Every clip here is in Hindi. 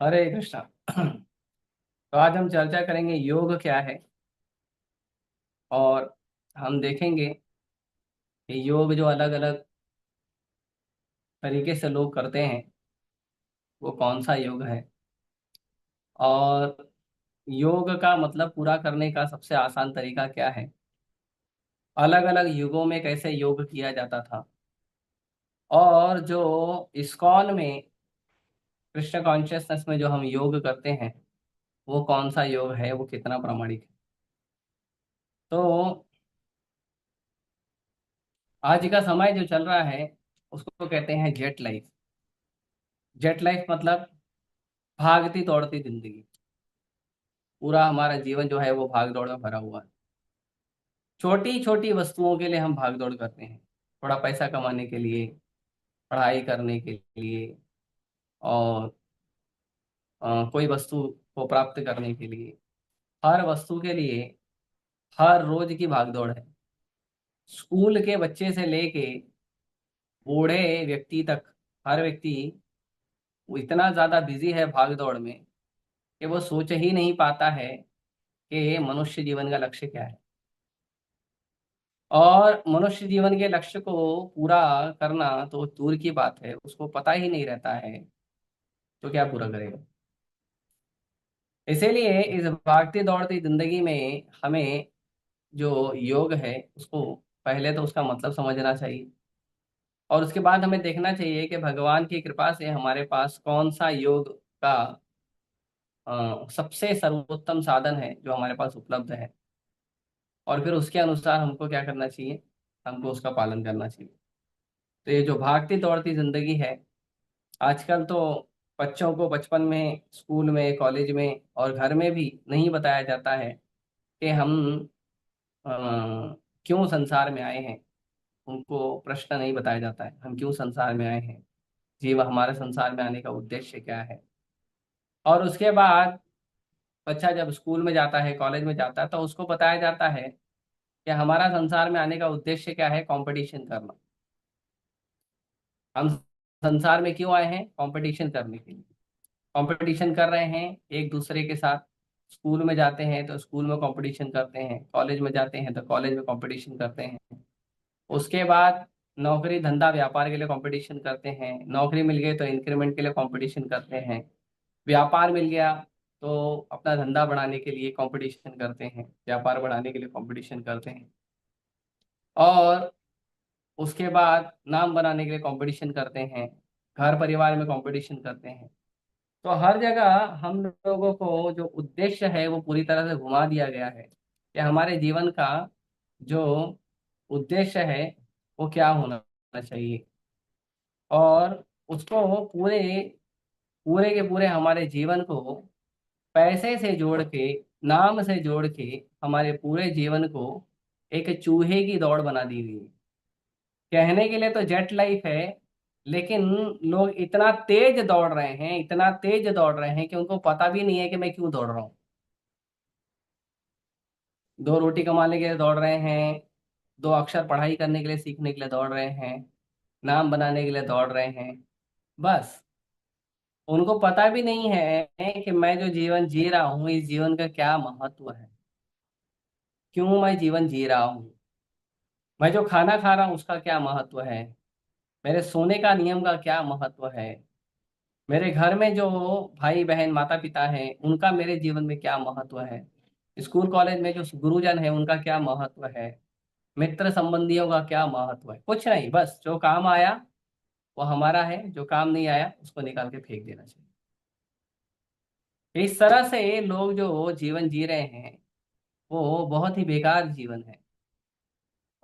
हरे कृष्णा। तो आज हम चर्चा करेंगे योग क्या है। और हम देखेंगे कि योग जो अलग अलग तरीके से लोग करते हैं वो कौन सा योग है। और योग का मतलब पूरा करने का सबसे आसान तरीका क्या है। अलग अलग युगों में कैसे योग किया जाता था। और जो इस्कॉन में कृष्ण कॉन्शियसनेस में जो हम योग करते हैं वो कौन सा योग है, वो कितना प्रामाणिक है। तो आज का समय जो चल रहा है उसको कहते हैं जेट लाइफ। जेट लाइफ मतलब भागती दौड़ती जिंदगी। पूरा हमारा जीवन जो है वो भाग दौड़ में भरा हुआ है। छोटी छोटी वस्तुओं के लिए हम भाग दौड़ करते हैं। थोड़ा पैसा कमाने के लिए, पढ़ाई करने के लिए, और कोई वस्तु को प्राप्त करने के लिए। हर वस्तु के लिए हर रोज की भाग दौड़ है। स्कूल के बच्चे से लेके बूढ़े व्यक्ति तक, हर व्यक्ति वो इतना ज्यादा बिजी है भाग दौड़ में कि वो सोच ही नहीं पाता है कि मनुष्य जीवन का लक्ष्य क्या है। और मनुष्य जीवन के लक्ष्य को पूरा करना तो दूर की बात है, उसको पता ही नहीं रहता है तो क्या पूरा करेगा। इसीलिए इस भागती दौड़ती जिंदगी में हमें जो योग है उसको पहले तो उसका मतलब समझना चाहिए। और उसके बाद हमें देखना चाहिए कि भगवान की कृपा से हमारे पास कौन सा योग का सबसे सर्वोत्तम साधन है जो हमारे पास उपलब्ध है। और फिर उसके अनुसार हमको क्या करना चाहिए, हमको उसका पालन करना चाहिए। तो ये जो भागती दौड़ती जिंदगी है, आजकल तो बच्चों को बचपन में स्कूल में कॉलेज में और घर में भी नहीं बताया जाता है कि हम अ, क्यों संसार में आए हैं। उनको प्रश्न नहीं बताया जाता है हम क्यों संसार में आए हैं, जीव हमारे संसार में आने का उद्देश्य क्या है। और उसके बाद बच्चा जब स्कूल में जाता है कॉलेज में जाता है तो उसको बताया जाता है कि हमारा संसार में आने का उद्देश्य क्या है, कंपटीशन करना। हम संसार में क्यों आए हैं, कंपटीशन करने के लिए। कंपटीशन कर रहे हैं एक दूसरे के साथ। स्कूल में जाते हैं तो स्कूल में कंपटीशन करते हैं, कॉलेज में जाते हैं तो कॉलेज में कंपटीशन करते हैं। उसके बाद नौकरी धंधा व्यापार के लिए कंपटीशन करते हैं, नौकरी मिल गई तो इंक्रीमेंट के लिए कंपटीशन करते हैं। व्यापार मिल गया तो अपना धंधा बढ़ाने के लिए कंपटीशन करते हैं, व्यापार बढ़ाने के लिए कंपटीशन करते हैं। और उसके बाद नाम बनाने के लिए कंपटीशन करते हैं, घर परिवार में कंपटीशन करते हैं। तो हर जगह हम लोगों को जो उद्देश्य है वो पूरी तरह से घुमा दिया गया है कि हमारे जीवन का जो उद्देश्य है वो क्या होना चाहिए। और उसको पूरे पूरे के पूरे हमारे जीवन को पैसे से जोड़ के, नाम से जोड़ के हमारे पूरे जीवन को एक चूहे की दौड़ बना दी गई है। कहने के लिए तो जेट लाइफ है, लेकिन लोग इतना तेज दौड़ रहे हैं, इतना तेज दौड़ रहे हैं कि उनको पता भी नहीं है कि मैं क्यों दौड़ रहा हूँ। दो रोटी कमाने के लिए दौड़ रहे हैं, दो अक्षर पढ़ाई करने के लिए सीखने के लिए दौड़ रहे हैं, नाम बनाने के लिए दौड़ रहे हैं। बस उनको पता भी नहीं है कि मैं जो जीवन जी रहा हूँ इस जीवन का क्या महत्व है, क्यों मैं जीवन जी रहा हूँ। मैं जो खाना खा रहा हूँ उसका क्या महत्व है, मेरे सोने का नियम का क्या महत्व है, मेरे घर में जो भाई बहन माता पिता हैं उनका मेरे जीवन में क्या महत्व है, स्कूल कॉलेज में जो गुरुजन है उनका क्या महत्व है, मित्र संबंधियों का क्या महत्व है। कुछ नहीं, बस जो काम आया वो हमारा है, जो काम नहीं आया उसको निकाल के फेंक देना चाहिए। इस तरह से लोग जो जीवन जी रहे हैं वो बहुत ही बेकार जीवन है।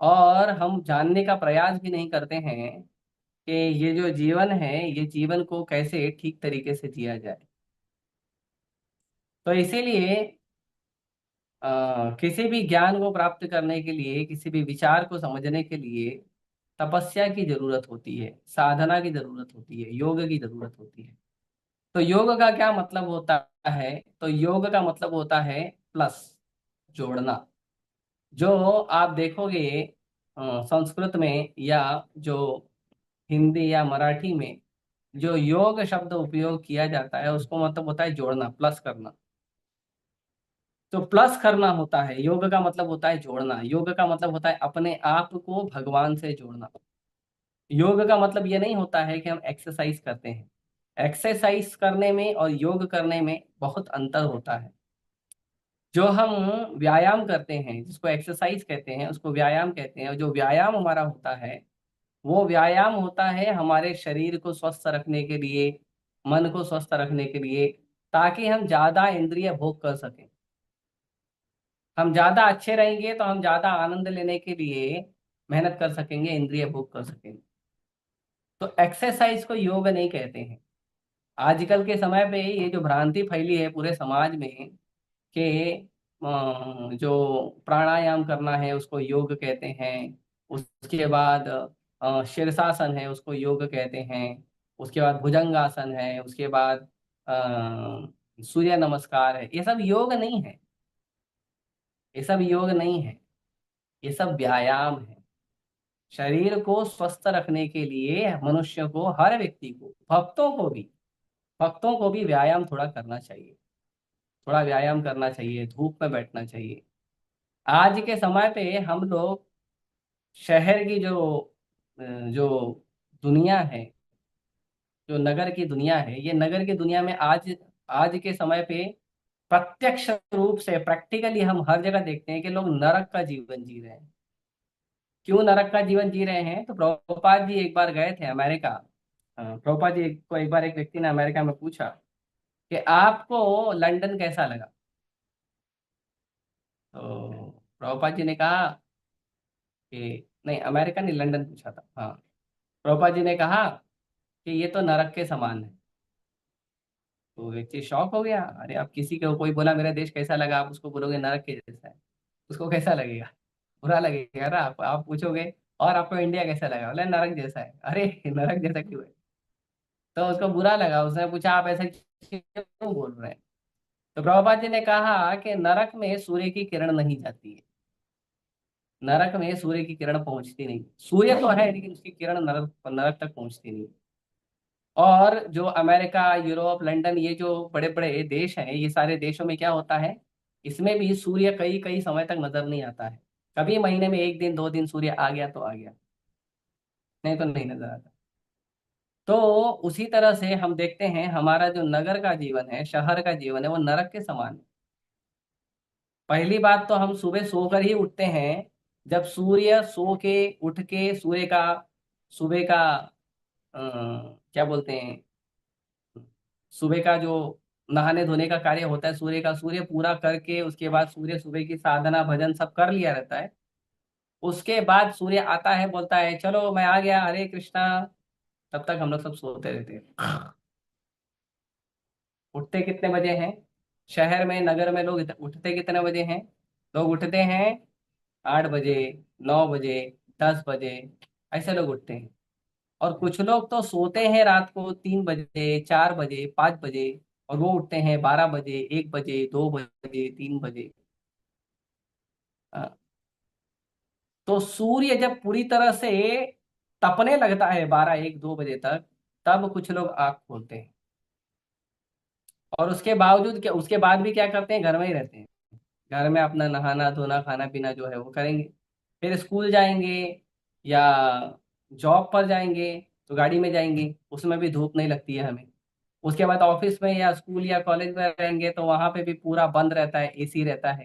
और हम जानने का प्रयास भी नहीं करते हैं कि ये जो जीवन है ये जीवन को कैसे ठीक तरीके से जिया जाए। तो इसीलिए किसी भी ज्ञान को प्राप्त करने के लिए, किसी भी विचार को समझने के लिए तपस्या की जरूरत होती है, साधना की जरूरत होती है, योग की जरूरत होती है। तो योग का क्या मतलब होता है, तो योग का मतलब होता है प्लस, जोड़ना। जो आप देखोगे संस्कृत में या जो हिंदी या मराठी में जो योग शब्द उपयोग किया जाता है उसको मतलब होता है जोड़ना, प्लस करना। तो प्लस करना होता है, योग का मतलब होता है जोड़ना, योग का मतलब होता है अपने आप को भगवान से जोड़ना। योग का मतलब ये नहीं होता है कि हम एक्सरसाइज करते हैं। एक्सरसाइज करने में और योग करने में बहुत अंतर होता है। जो हम व्यायाम करते हैं, जिसको एक्सरसाइज कहते हैं उसको व्यायाम कहते हैं, और जो व्यायाम हमारा होता है वो व्यायाम होता है हमारे शरीर को स्वस्थ रखने के लिए, मन को स्वस्थ रखने के लिए, ताकि हम ज्यादा इंद्रिय भोग कर सकें। हम ज्यादा अच्छे रहेंगे तो हम ज्यादा आनंद लेने के लिए मेहनत कर सकेंगे, इंद्रिय भोग कर सकेंगे। तो एक्सरसाइज को योग नहीं कहते हैं। आजकल के समय पे ये जो भ्रांति फैली है पूरे समाज में कि जो प्राणायाम करना है उसको योग कहते हैं, उसके बाद शीर्षासन है उसको योग कहते हैं, उसके बाद भुजंगासन है, उसके बाद सूर्य नमस्कार है, ये सब योग नहीं है। ये सब योग नहीं है, ये सब व्यायाम है। शरीर को स्वस्थ रखने के लिए मनुष्य को, हर व्यक्ति को, भक्तों को भी व्यायाम थोड़ा करना चाहिए। थोड़ा व्यायाम करना चाहिए, धूप में बैठना चाहिए। आज के समय पे हम लोग शहर की जो दुनिया है, जो नगर की दुनिया है, ये नगर की दुनिया में आज आज के समय पे प्रत्यक्ष रूप से प्रैक्टिकली हम हर जगह देखते हैं कि लोग नरक का जीवन जी रहे हैं। क्यों नरक का जीवन जी रहे हैं? तो प्रभुपाद जी एक बार गए थे अमेरिका। प्रभुपाद जी को एक बार एक व्यक्ति ने अमेरिका में पूछा कि आपको लंदन कैसा लगा? तो प्रभुपाद जी ने कहा कि नहीं, अमेरिका नहीं, लंदन पूछा था, हाँ। प्रभुपाद जी ने कहा कि ये तो नरक के समान है। तो व्यक्ति शॉक हो गया। अरे, आप किसी को कोई बोला मेरा देश कैसा लगा, आप उसको बोलोगे नरक के जैसा है, उसको कैसा लगेगा? बुरा लगेगा ना। आप पूछोगे और आपको इंडिया कैसा लगा, बोला नरक जैसा है। अरे, नरक जैसा क्यों है? तो उसको बुरा लगा, उसने पूछा आप ऐसा क्यों बोल रहे हैं? तो प्रभुपाद जी ने कहा कि नरक में सूर्य की किरण नहीं जाती है। नरक में सूर्य की किरण पहुंचती नहीं, सूर्य तो है लेकिन उसकी किरण नरक नरक तक पहुंचती नहीं। और जो अमेरिका, यूरोप, लंदन, ये जो बड़े बड़े देश हैं, ये सारे देशों में क्या होता है, इसमें भी सूर्य कई कई समय तक नजर नहीं आता है। कभी महीने में एक दिन दो दिन सूर्य आ गया तो आ गया, नहीं तो नहीं नजर आता। तो उसी तरह से हम देखते हैं हमारा जो नगर का जीवन है, शहर का जीवन है, वो नरक के समान है। पहली बात तो हम सुबह सोकर ही उठते हैं। जब सूर्य सो के उठ के सूर्य का सुबह का क्या बोलते हैं, सुबह का जो नहाने धोने का कार्य होता है सूर्य का, सूर्य पूरा करके उसके बाद सूर्य सुबह की साधना भजन सब कर लिया रहता है। उसके बाद सूर्य आता है, बोलता है चलो मैं आ गया, हरे कृष्णा। तब तक हम लोग सब सोते रहते हैं। उठते कितने बजे हैं? शहर में, नगर में लोग उठते कितने बजे हैं? लोग उठते हैं 8 बजे, 9 बजे, 10 बजे, ऐसे लोग उठते हैं। और कुछ लोग तो सोते हैं रात को 3 बजे, 4 बजे, 5 बजे, और वो उठते हैं 12 बजे, 1 बजे, 2 बजे, 3 बजे। हाँ, तो सूर्य जब पूरी तरह से तपने लगता है 12, 1, 2 बजे तक, तब कुछ लोग आँख खोलते हैं। और उसके बावजूद क्या, उसके बाद भी क्या करते हैं? घर में ही रहते हैं। घर में अपना नहाना धोना खाना पीना जो है वो करेंगे। फिर स्कूल जाएंगे या जॉब पर जाएंगे तो गाड़ी में जाएंगे, उसमें भी धूप नहीं लगती है हमें। उसके बाद ऑफिस में या स्कूल या कॉलेज में रहेंगे तो वहां पे भी पूरा बंद रहता है, एसी रहता है,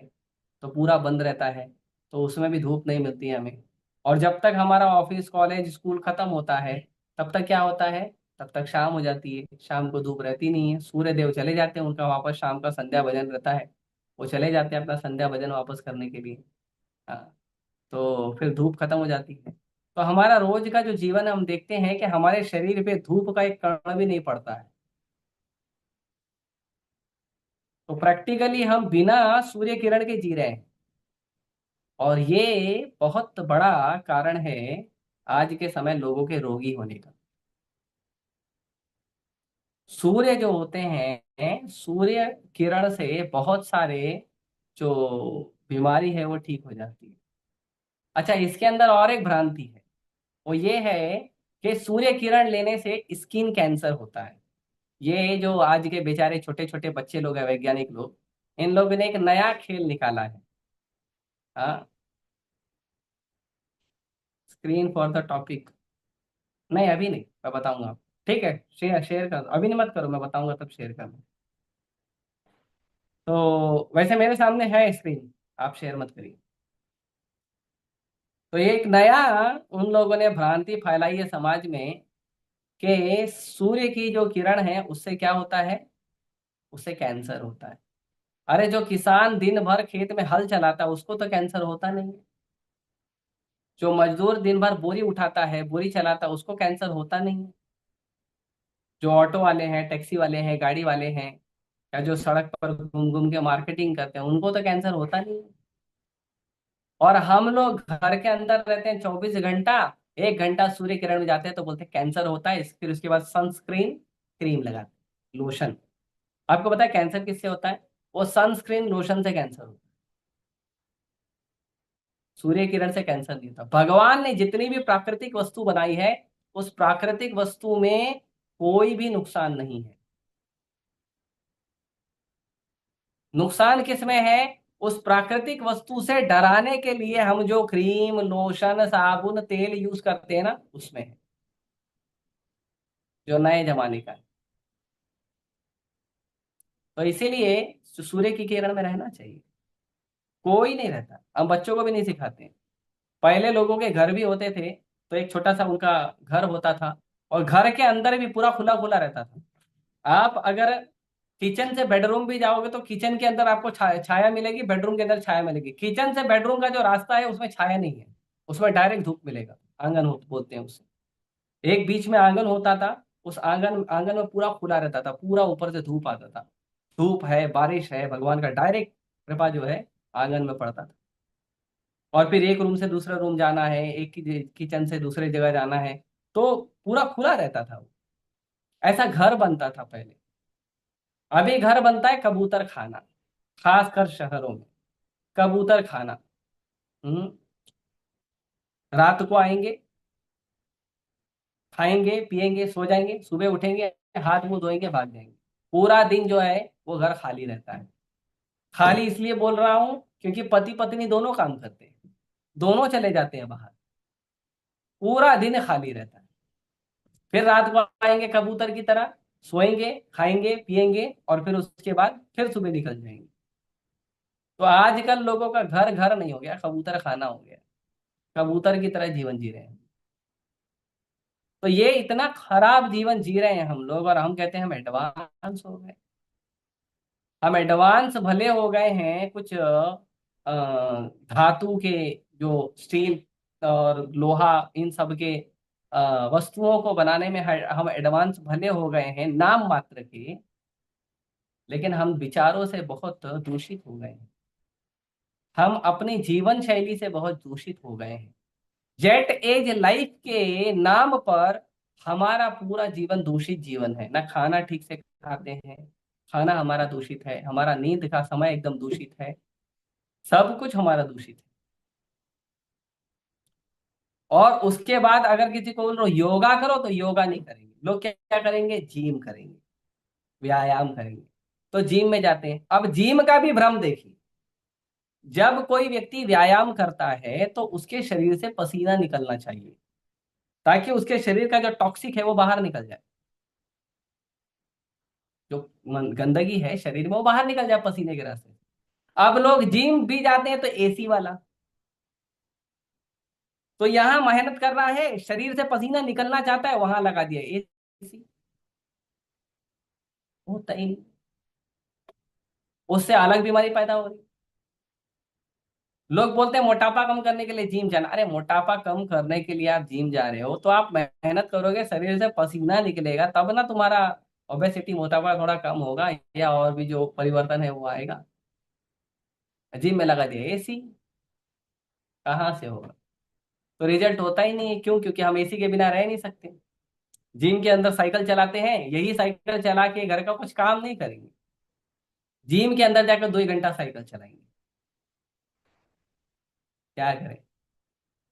तो पूरा बंद रहता है, तो उसमें भी धूप नहीं मिलती है हमें। और जब तक हमारा ऑफिस कॉलेज स्कूल खत्म होता है, तब तक क्या होता है? तब तक शाम हो जाती है, शाम को धूप रहती नहीं है, सूर्य देव चले जाते हैं, उनका वापस शाम का संध्या भजन रहता है, वो चले जाते हैं अपना संध्या भजन वापस करने के लिए। हाँ, तो फिर धूप खत्म हो जाती है। तो हमारा रोज का जो जीवन है, हम देखते हैं कि हमारे शरीर पे धूप का एक कण भी नहीं पड़ता है। तो प्रैक्टिकली हम बिना सूर्य किरण के जी रहे हैं। और ये बहुत बड़ा कारण है आज के समय लोगों के रोगी होने का। सूर्य जो होते हैं, सूर्य किरण से बहुत सारे जो बीमारी है वो ठीक हो जाती है। अच्छा, इसके अंदर और एक भ्रांति है, वो ये है कि सूर्य किरण लेने से स्किन कैंसर होता है। ये जो आज के बेचारे छोटे छोटे बच्चे लोग हैं, वैज्ञानिक लोग, इन लोगों ने एक नया खेल निकाला है। हाँ, स्क्रीन फॉर द टॉपिक। नहीं अभी नहीं, मैं बताऊंगा। ठीक है, शेयर शेयर कर दो, अभी नहीं मत करो, मैं बताऊंगा तब शेयर कर दो। तो वैसे मेरे सामने है स्क्रीन, आप शेयर मत करिए। तो ये एक नया, उन लोगों ने भ्रांति फैलाई है समाज में कि सूर्य की जो किरण है उससे क्या होता है, उससे कैंसर होता है। अरे जो किसान दिन भर खेत में हल चलाता है उसको तो कैंसर होता नहीं है। जो मजदूर दिन भर बोरी उठाता है, बोरी चलाता है, उसको कैंसर होता नहीं है। जो ऑटो वाले हैं, टैक्सी वाले हैं, गाड़ी वाले हैं, या जो सड़क पर घूम घूम के मार्केटिंग करते हैं, उनको तो कैंसर होता नहीं है। और हम लोग घर के अंदर रहते हैं 24 घंटा, 1 घंटा सूर्य किरण में जाते हैं तो बोलते हैं कैंसर होता है, फिर उसके बाद सनस्क्रीन क्रीम लगाते हैं, लोशन। आपको पता है कैंसर किससे होता है? वो सनस्क्रीन लोशन से कैंसर होता है। सूर्य किरण से कैंसर नहीं होता। भगवान ने जितनी भी प्राकृतिक वस्तु बनाई है, उस प्राकृतिक वस्तु में कोई भी नुकसान नहीं है। नुकसान किस में है? उस प्राकृतिक वस्तु से डराने के लिए हम जो क्रीम, लोशन, साबुन, तेल यूज करते हैं ना, उसमें है, जो नए जमाने का है। तो इसीलिए सूर्य की किरण में रहना चाहिए। कोई नहीं रहता, हम बच्चों को भी नहीं सिखाते हैं। पहले लोगों के घर भी होते थे, तो एक छोटा सा उनका घर होता था, और घर के अंदर भी पूरा खुला खुला रहता था। आप अगर किचन से बेडरूम भी जाओगे तो किचन के अंदर आपको छाया मिलेगी, बेडरूम के अंदर छाया मिलेगी। किचन से बेडरूम का जो रास्ता है उसमें छाया नहीं है, उसमें डायरेक्ट धूप मिलेगा। आंगन बोलते हैं उसे। एक बीच में आंगन होता था, उस आंगन आंगन में पूरा खुला रहता था, पूरा ऊपर से धूप आता था। धूप है, बारिश है, भगवान का डायरेक्ट कृपा जो है आंगन में पड़ता था। और फिर एक रूम से दूसरे रूम जाना है, एक किचन से दूसरे जगह जाना है, तो पूरा खुला रहता था वो। ऐसा घर बनता था पहले। अभी घर बनता है कबूतर खाना, खासकर शहरों में। कबूतर खाना। हम्म। रात को आएंगे, खाएंगे पिएंगे, सो जाएंगे, सुबह उठेंगे, हाथ मुंह धोएंगे, भाग जाएंगे। पूरा दिन जो है वो घर खाली रहता है। खाली इसलिए बोल रहा हूं क्योंकि पति पत्नी दोनों काम करते हैं, दोनों चले जाते हैं बाहर। पूरा दिन खाली रहता है। फिर रात को आएंगे कबूतर की तरह, सोएंगे, खाएंगे पिएंगे, और फिर उसके बाद फिर सुबह निकल जाएंगे। तो आजकल लोगों का घर घर नहीं हो गया, कबूतर खाना हो गया। कबूतर की तरह जीवन जी रहे हैं। तो ये इतना खराब जीवन जी रहे हैं हम लोग, और हम कहते हैं हम एडवांस हो गए। हम एडवांस भले हो गए हैं कुछ धातु के, जो स्टील और लोहा, इन सब के वस्तुओं को बनाने में हम एडवांस भले हो गए हैं नाम मात्र के, लेकिन हम विचारों से बहुत दूषित हो गए हैं। हम अपनी जीवन शैली से बहुत दूषित हो गए हैं। जेट एज लाइफ के नाम पर हमारा पूरा जीवन दूषित जीवन है। ना खाना ठीक से खाते हैं, खाना हमारा दूषित है, हमारा नींद का समय एकदम दूषित है, सब कुछ हमारा दूषित है। और उसके बाद अगर किसी को बोल रहे हो योगा करो, तो योगा नहीं करेंगे लोग। क्या क्या करेंगे? जिम करेंगे, व्यायाम करेंगे। तो जिम में जाते हैं। अब जिम का भी भ्रम देखिए। जब कोई व्यक्ति व्यायाम करता है तो उसके शरीर से पसीना निकलना चाहिए, ताकि उसके शरीर का जो टॉक्सिक है वो बाहर निकल जाए। जो गंदगी है शरीर में वो बाहर निकल जाए पसीने के रास्ते। अब लोग जिम भी जाते हैं तो एसी वाला। तो यहां मेहनत कर रहा है, शरीर से पसीना निकलना चाहता है, वहां लगा दिया एसी। होता ही नहीं। उससे अलग बीमारी पैदा हो रही। लोग बोलते हैं मोटापा कम करने के लिए जिम जाना। अरे मोटापा कम करने के लिए आप जिम जा रहे हो तो आप मेहनत करोगे, शरीर से पसीना निकलेगा, तब ना तुम्हारा ओबेसिटी, मोटापा थोड़ा कम होगा, या और भी जो परिवर्तन है वो आएगा। जिम में लगा दिया एसी, कहाँ से होगा? तो रिजल्ट होता ही नहीं है। क्यों? क्योंकि हम एसी के बिना रह नहीं सकते। जिम के अंदर साइकिल चलाते हैं, यही साइकिल चला के घर का कुछ काम नहीं करेंगे, जिम के अंदर जाकर 2 घंटा साइकिल चलाएंगे। क्या करें?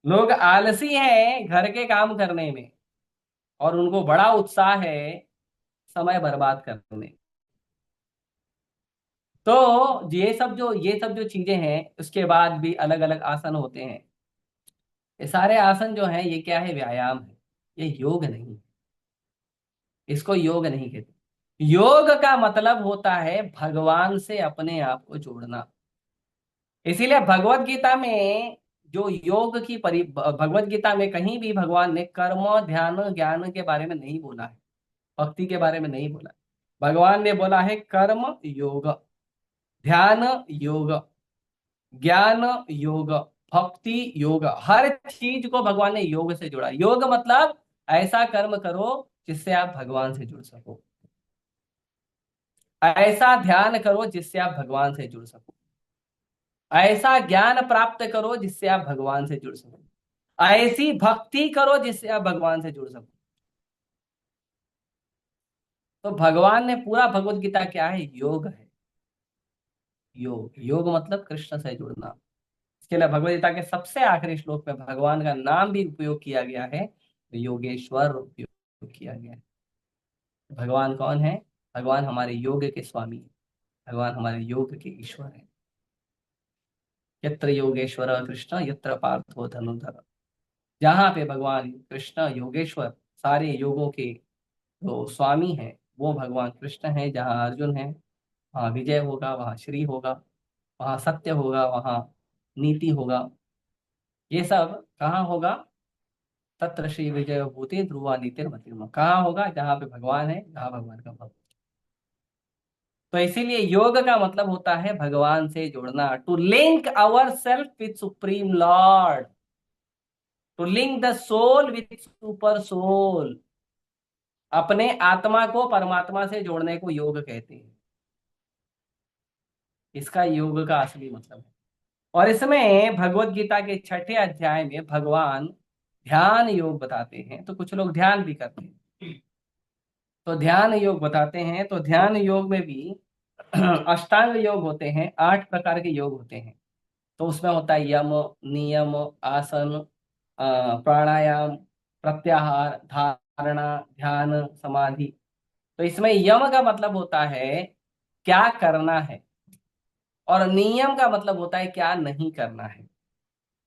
लोग आलसी हैं घर के काम करने में। और उनको बड़ा उत्साह है समय बर्बाद करने। तो ये सब जो चीजें हैं, उसके बाद भी अलग अलग आसन होते हैं। ये सारे आसन जो हैं, ये क्या है? व्यायाम है। ये योग नहीं है। इसको योग नहीं कहते। योग का मतलब होता है भगवान से अपने आप को जोड़ना। इसीलिए भगवत गीता में जो योग की भगवत गीता में कहीं भी भगवान ने कर्म, ध्यान, ज्ञान के बारे में नहीं बोला है। भक्ति के बारे में नहीं बोला। भगवान ने बोला है कर्म योग, ध्यान योग, ज्ञान योग, भक्ति योग। हर चीज को भगवान ने योग से जोड़ा। योग मतलब ऐसा कर्म करो जिससे आप भगवान से जुड़ सको। ऐसा ध्यान करो जिससे आप भगवान से जुड़ सको। ऐसा ज्ञान प्राप्त करो जिससे आप भगवान से जुड़ सको। ऐसी भक्ति करो जिससे आप भगवान से जुड़ सको। तो भगवान ने पूरा भगवत गीता क्या है? योग है। योग, योग मतलब कृष्ण से जुड़ना। इसके लिए भगवत गीता के सबसे आखिरी श्लोक में भगवान का नाम भी उपयोग किया गया है, तो योगेश्वर उपयोग किया गया है। भगवान कौन है? भगवान हमारे योग के स्वामी है। भगवान हमारे योग के ईश्वर है। यत्र योगेश्वर कृष्ण यत्र पार्थो धनुर्धर। जहाँ पे भगवान कृष्ण योगेश्वर, सारे योगों के जो स्वामी हैं, वो भगवान कृष्ण है। जहाँ अर्जुन है, वहाँ विजय होगा, वहाँ श्री होगा, वहाँ सत्य होगा, वहाँ नीति होगा। ये सब कहाँ होगा? तत्र श्री विजय भूति ध्रुवा नीतिर्मतिर्मा। कहाँ होगा? जहाँ पे भगवान है, जहाँ भगवान का भक्त। तो इसीलिए योग का मतलब होता है भगवान से जुड़ना। To link our self with supreme lord, to link the soul with super soul. अपने आत्मा को परमात्मा से जोड़ने को योग कहते हैं। इसका योग का असली मतलब है। और इसमें भगवत गीता के छठे अध्याय में भगवान ध्यान योग बताते हैं। तो कुछ लोग ध्यान भी करते हैं, तो ध्यान योग बताते हैं। तो ध्यान योग में भी अष्टांग योग होते हैं, 8 प्रकार के योग होते हैं। तो उसमें होता है यम, नियम, आसन, प्राणायाम, प्रत्याहार, धारणा, ध्यान, समाधि। तो इसमें यम का मतलब होता है क्या करना है, और नियम का मतलब होता है क्या नहीं करना है।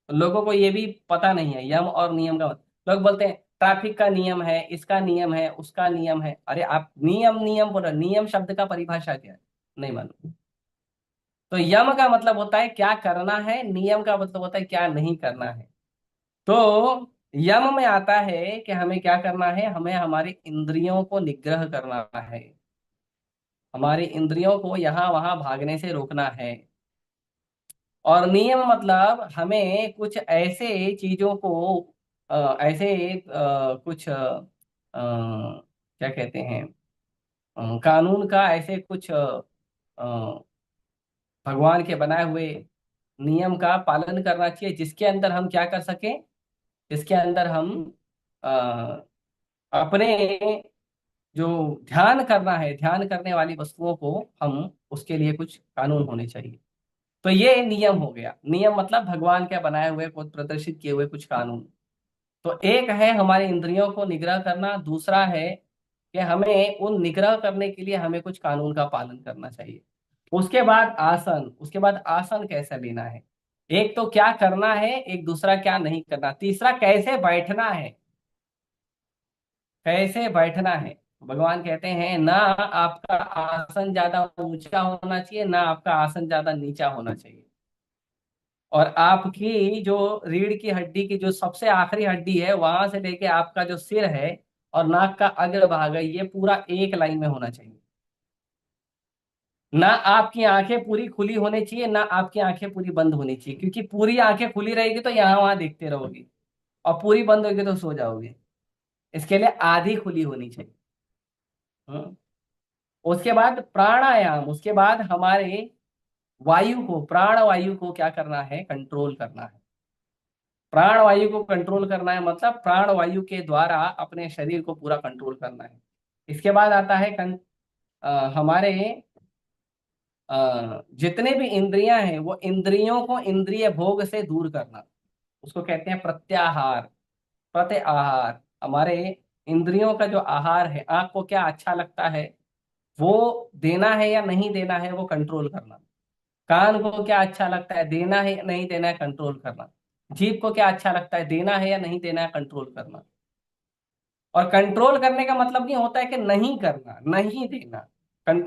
तो लोगों को ये भी पता नहीं है यम और नियम का मतलब। लोग बोलते हैं ट्रैफिक का नियम है, इसका नियम है, उसका नियम है। अरे आप नियम नियम बोल रहे, नियम शब्द का परिभाषा क्या है? नहीं मालूम। तो यम का मतलब होता है क्या करना है, नियम का मतलब होता है क्या नहीं करना है। तो यम में आता है कि हमें क्या करना है, हमें हमारे इंद्रियों को निग्रह करना है। हमारी इंद्रियों को यहाँ वहां भागने से रोकना है। और नियम मतलब हमें कुछ ऐसे चीजों को ऐसे कुछ क्या कहते हैं, कानून का ऐसे कुछ भगवान के बनाए हुए नियम का पालन करना चाहिए, जिसके अंदर हम क्या कर सकें, जिसके अंदर हम अ, अपने जो ध्यान करना है, ध्यान करने वाली वस्तुओं को हम, उसके लिए कुछ कानून होने चाहिए। तो ये नियम हो गया। नियम मतलब भगवान के बनाए हुए, खुद प्रदर्शित किए हुए कुछ कानून। तो एक है हमारे इंद्रियों को निग्रह करना, दूसरा है कि हमें उन निग्रह करने के लिए हमें कुछ कानून का पालन करना चाहिए। उसके बाद आसन, उसके बाद आसन कैसे लेना है। एक तो क्या करना है, एक दूसरा क्या नहीं करना, तीसरा कैसे बैठना है। कैसे बैठना है। भगवान कहते हैं ना आपका आसन ज्यादा ऊंचा होना चाहिए, ना आपका आसन ज्यादा नीचा होना चाहिए। और आपकी जो रीढ़ की हड्डी की जो सबसे आखिरी हड्डी है, वहां से लेके आपका जो सिर है और नाक का अग्र भाग है, ये पूरा एक लाइन में होना चाहिए। ना आपकी आंखें पूरी खुली होनी चाहिए, ना आपकी आंखें पूरी बंद होनी चाहिए। क्योंकि पूरी आंखें खुली रहेगी तो यहाँ वहां देखते रहोगे, और पूरी बंद होगी तो सो जाओगे। इसके लिए आधी खुली होनी चाहिए। हम्म। उसके बाद प्राणायाम, उसके बाद हमारे वायु को, प्राण वायु को क्या करना है, कंट्रोल करना है। प्राण वायु को कंट्रोल करना है मतलब प्राण वायु के द्वारा अपने शरीर को पूरा कंट्रोल करना है। इसके बाद आता है हमारे जितने भी इंद्रियां हैं, वो इंद्रियों को इंद्रिय भोग से दूर करना, उसको कहते हैं प्रत्याहार, प्रत्याहार। हमारे इंद्रियों का जो आहार है, आंख को क्या अच्छा लगता है वो देना है या नहीं देना है वो कंट्रोल करना। कान को क्या अच्छा लगता है, देना है या नहीं देना है, कंट्रोल करना। जीभ को क्या अच्छा लगता है, देना है या नहीं देना है, कंट्रोल करना। और कंट्रोल करने का मतलब नहीं होता है कि नहीं करना, नहीं देना।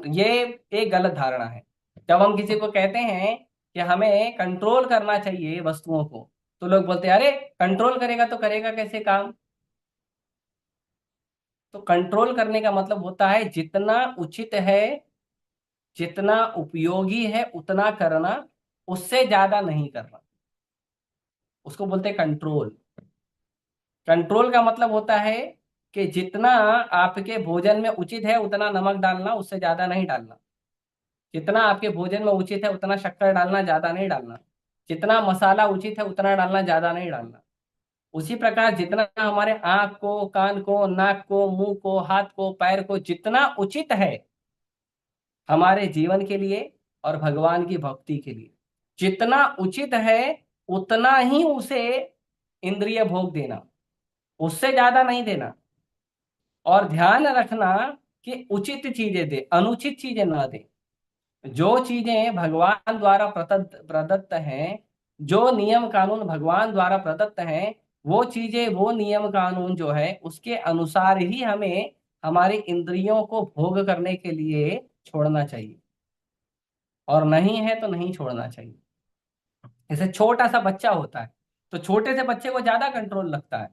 ये एक गलत धारणा है। जब हम किसी को कहते हैं कि हमें कंट्रोल करना चाहिए वस्तुओं को, तो लोग बोलते हैं अरे कंट्रोल करेगा तो करेगा कैसे काम। तो कंट्रोल करने का मतलब होता है जितना उचित है, जितना उपयोगी है उतना करना, उससे ज्यादा नहीं करना, उसको बोलते हैं कंट्रोल। कंट्रोल का मतलब होता है कि जितना आपके भोजन में उचित है उतना नमक डालना, उससे ज्यादा नहीं डालना। जितना आपके भोजन में उचित है उतना शक्कर डालना, ज्यादा नहीं डालना। जितना मसाला उचित है उतना डालना, ज्यादा नहीं डालना। उसी प्रकार जितना हमारे आंख को, कान को, नाक को, मुंह को, हाथ को, पैर को जितना उचित है हमारे जीवन के लिए और भगवान की भक्ति के लिए, जितना उचित है उतना ही उसे इंद्रिय भोग देना, उससे ज्यादा नहीं देना। और ध्यान रखना कि उचित चीजें दे, अनुचित चीजें ना दे। जो चीजें भगवान द्वारा प्रदत्त प्रदत्त हैं, जो नियम कानून भगवान द्वारा प्रदत्त हैं, वो चीजें, वो नियम कानून जो है उसके अनुसार ही हमें हमारी इंद्रियों को भोग करने के लिए छोड़ना चाहिए। और नहीं है तो नहीं छोड़ना चाहिए। जैसे छोटा सा बच्चा होता है, तो छोटे से बच्चे को ज्यादा कंट्रोल लगता है,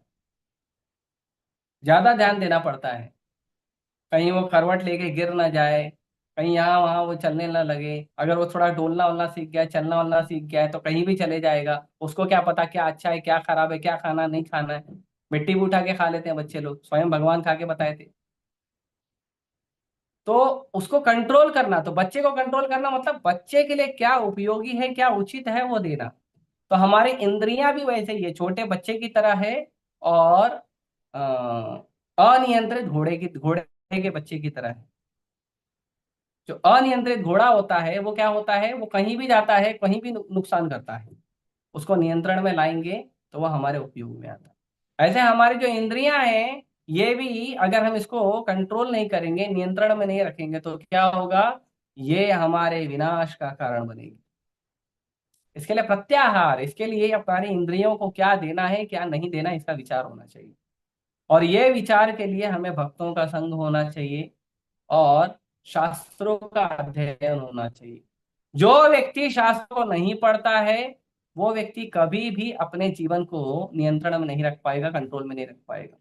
ज्यादा ध्यान देना पड़ता है। कहीं वो करवट लेके गिर ना जाए, कहीं यहाँ वहां वो चलने ना लगे। अगर वो थोड़ा डोलना वोलना सीख गया, चलना वलना सीख गया है, तो कहीं भी चले जाएगा। उसको क्या पता क्या अच्छा है क्या खराब है, क्या खाना नहीं खाना है। मिट्टी भी उठा के खा लेते हैं बच्चे लोग, स्वयं भगवान खा के बताए थे। तो उसको कंट्रोल करना, तो बच्चे को कंट्रोल करना मतलब बच्चे के लिए क्या उपयोगी है, क्या उचित है वो देना। तो हमारी इंद्रियां भी वैसे ही है, छोटे बच्चे की तरह है। और अनियंत्रित घोड़े के बच्चे की तरह है। जो अनियंत्रित घोड़ा होता है वो क्या होता है, वो कहीं भी जाता है, कहीं भी नुकसान करता है। उसको नियंत्रण में लाएंगे तो वह हमारे उपयोग में आता है। ऐसे हमारी जो इंद्रियां हैं, ये भी अगर हम इसको कंट्रोल नहीं करेंगे, नियंत्रण में नहीं रखेंगे, तो क्या होगा, ये हमारे विनाश का कारण बनेगी। इसके लिए प्रत्याहार, इसके लिए अपनी इंद्रियों को क्या देना है क्या नहीं देना, इसका विचार होना चाहिए। और ये विचार के लिए हमें भक्तों का संग होना चाहिए और शास्त्रों का अध्ययन होना चाहिए। जो व्यक्ति शास्त्र को नहीं पढ़ता है वो व्यक्ति कभी भी अपने जीवन को नियंत्रण में नहीं रख पाएगा, कंट्रोल में नहीं रख पाएगा।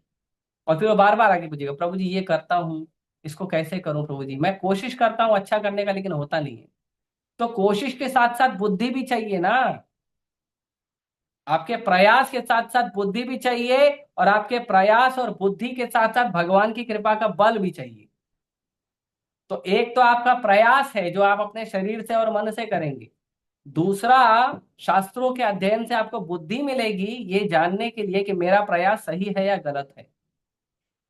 और फिर वो बार बार आगे पूछेगा, प्रभु जी ये करता हूँ, इसको कैसे करूं प्रभु जी, मैं कोशिश करता हूँ अच्छा करने का लेकिन होता नहीं है। तो कोशिश के साथ साथ बुद्धि भी चाहिए ना। आपके प्रयास के साथ साथ बुद्धि भी चाहिए, और आपके प्रयास और बुद्धि के साथ साथ भगवान की कृपा का बल भी चाहिए। तो एक तो आपका प्रयास है जो आप अपने शरीर से और मन से करेंगे। दूसरा, शास्त्रों के अध्ययन से आपको बुद्धि मिलेगी ये जानने के लिए कि मेरा प्रयास सही है या गलत है।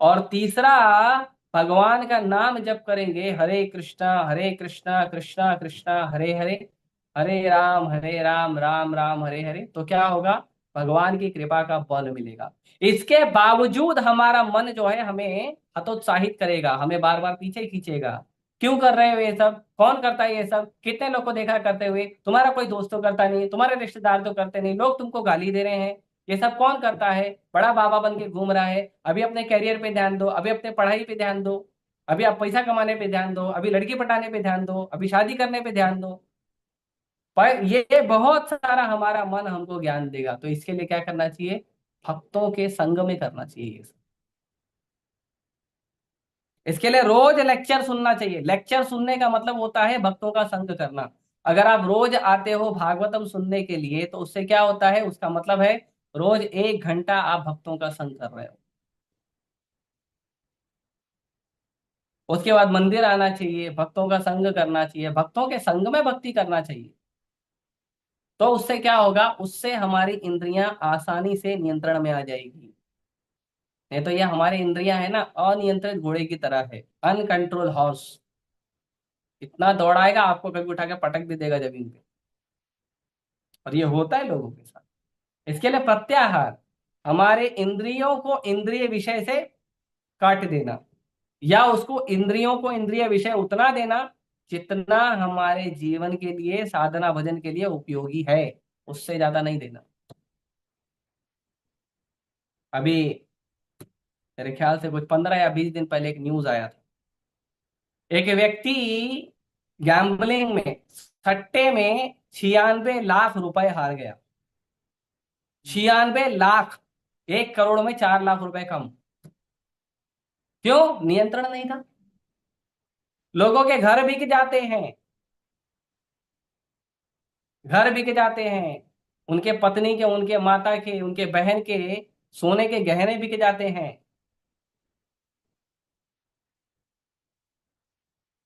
और तीसरा, भगवान का नाम जप करेंगे, हरे कृष्णा कृष्णा कृष्णा हरे हरे, हरे राम राम राम हरे हरे, तो क्या होगा, भगवान की कृपा का बल मिलेगा। इसके बावजूद हमारा मन जो है हमें हतोत्साहित करेगा, हमें बार बार पीछे खींचेगा। क्यों कर रहे हो ये सब, कौन करता है ये सब, कितने लोग को देखा करते हुए, तुम्हारा कोई दोस्त तो करता नहीं, तुम्हारे रिश्तेदार तो करते नहीं, लोग तुमको गाली दे रहे हैं, ये सब कौन करता है, बड़ा बाबा बन के घूम रहा है। अभी अपने करियर पे ध्यान दो, अभी अपने पढ़ाई पे ध्यान दो, अभी आप पैसा कमाने पे ध्यान दो, अभी लड़की पटाने पे ध्यान दो, अभी शादी करने पे ध्यान दो। पर ये बहुत सारा हमारा मन हमको ज्ञान देगा, तो इसके लिए क्या करना चाहिए, भक्तों के संग में करना चाहिए ये सब। इसके लिए रोज लेक्चर सुनना चाहिए। लेक्चर सुनने का मतलब होता है भक्तों का संग करना। अगर आप रोज आते हो भागवतम सुनने के लिए तो उससे क्या होता है, उसका मतलब है रोज 1 घंटा आप भक्तों का संग कर रहे हो। उसके बाद मंदिर आना चाहिए, भक्तों का संग करना चाहिए, भक्तों के संग में भक्ति करना चाहिए। तो उससे क्या होगा, उससे हमारी इंद्रियां आसानी से नियंत्रण में आ जाएगी। नहीं तो ये हमारी इंद्रियां है ना, अनियंत्रित घोड़े की तरह है, अनकंट्रोल हॉर्स। इतना दौड़ाएगा आपको कभी उठा के पटक भी देगा जमीन पे। और ये होता है लोगों के साथ। इसके लिए प्रत्याहार, हमारे इंद्रियों को इंद्रिय विषय से काट देना, या उसको इंद्रियों को इंद्रिय विषय उतना देना जितना हमारे जीवन के लिए, साधना भजन के लिए उपयोगी है, उससे ज्यादा नहीं देना। अभी मेरे ख्याल से कुछ 15 या 20 दिन पहले एक न्यूज आया था। एक व्यक्ति गैम्बलिंग में, सट्टे में 96 लाख रुपए हार गया। 96 लाख। 1 करोड़ में 4 लाख रुपए कम। क्यों? नियंत्रण नहीं था। लोगों के घर बिक जाते हैं, घर बिक जाते हैं, उनके पत्नी के, उनके माता के, उनके बहन के सोने के गहने बिक जाते हैं।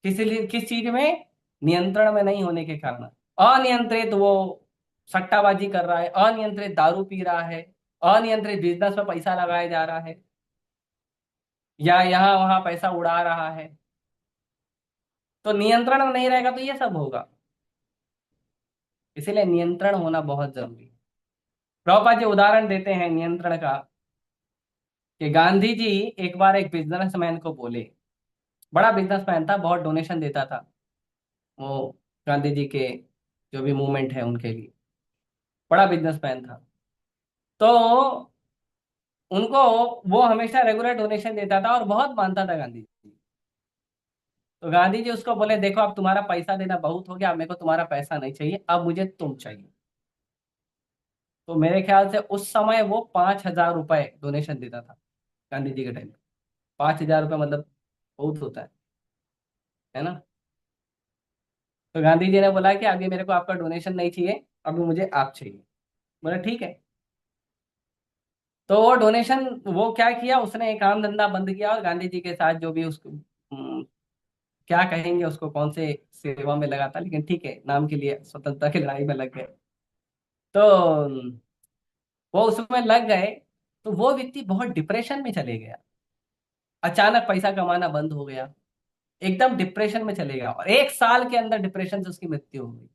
किस चीज में? नियंत्रण में नहीं होने के कारण। अनियंत्रित वो सट्टाबाजी कर रहा है, अनियंत्रित दारू पी रहा है, अनियंत्रित बिजनेस में पैसा लगाया जा रहा है, या यहाँ वहां पैसा उड़ा रहा है। तो नियंत्रण में नहीं रहेगा तो ये सब होगा। इसीलिए नियंत्रण होना बहुत जरूरी है। प्रभुपाद जी उदाहरण देते हैं नियंत्रण का, कि गांधी जी एक बार एक बिजनेसमैन को बोले, बड़ा बिजनेसमैन था, बहुत डोनेशन देता था वो, गांधी जी के जो भी मूवमेंट है उनके लिए, बड़ा बिजनेसमैन था। तो उनको, वो हमेशा रेगुलर डोनेशन देता था और बहुत मानता था गांधी जी। तो गांधी जी उसको बोले, देखो अब तुम्हारा पैसा देना बहुत हो गया, अब मेरे को तुम्हारा पैसा नहीं चाहिए, अब मुझे तुम चाहिए। तो मेरे ख्याल से उस समय वो 5,000 रुपए डोनेशन देता था गांधी जी के टाइम पे। 5,000 रुपये मतलब बहुत होता है ना? तो गांधी जी ने बोला कि अभी मेरे को आपका डोनेशन नहीं चाहिए, अभी मुझे आप चाहिए। बोला ठीक है। तो वो डोनेशन, वो क्या किया उसने, एक काम धंधा बंद किया और गांधी जी के साथ जो भी उसको क्या कहेंगे उसको, कौन से सेवा में लगा था, लेकिन ठीक है, नाम के लिए स्वतंत्रता की लड़ाई में लग गए। तो वो उसमें लग गए। तो वो व्यक्ति बहुत डिप्रेशन में चले गया। अचानक पैसा कमाना बंद हो गया, एकदम डिप्रेशन में चले गया, और 1 साल के अंदर डिप्रेशन से उसकी मृत्यु हो गई,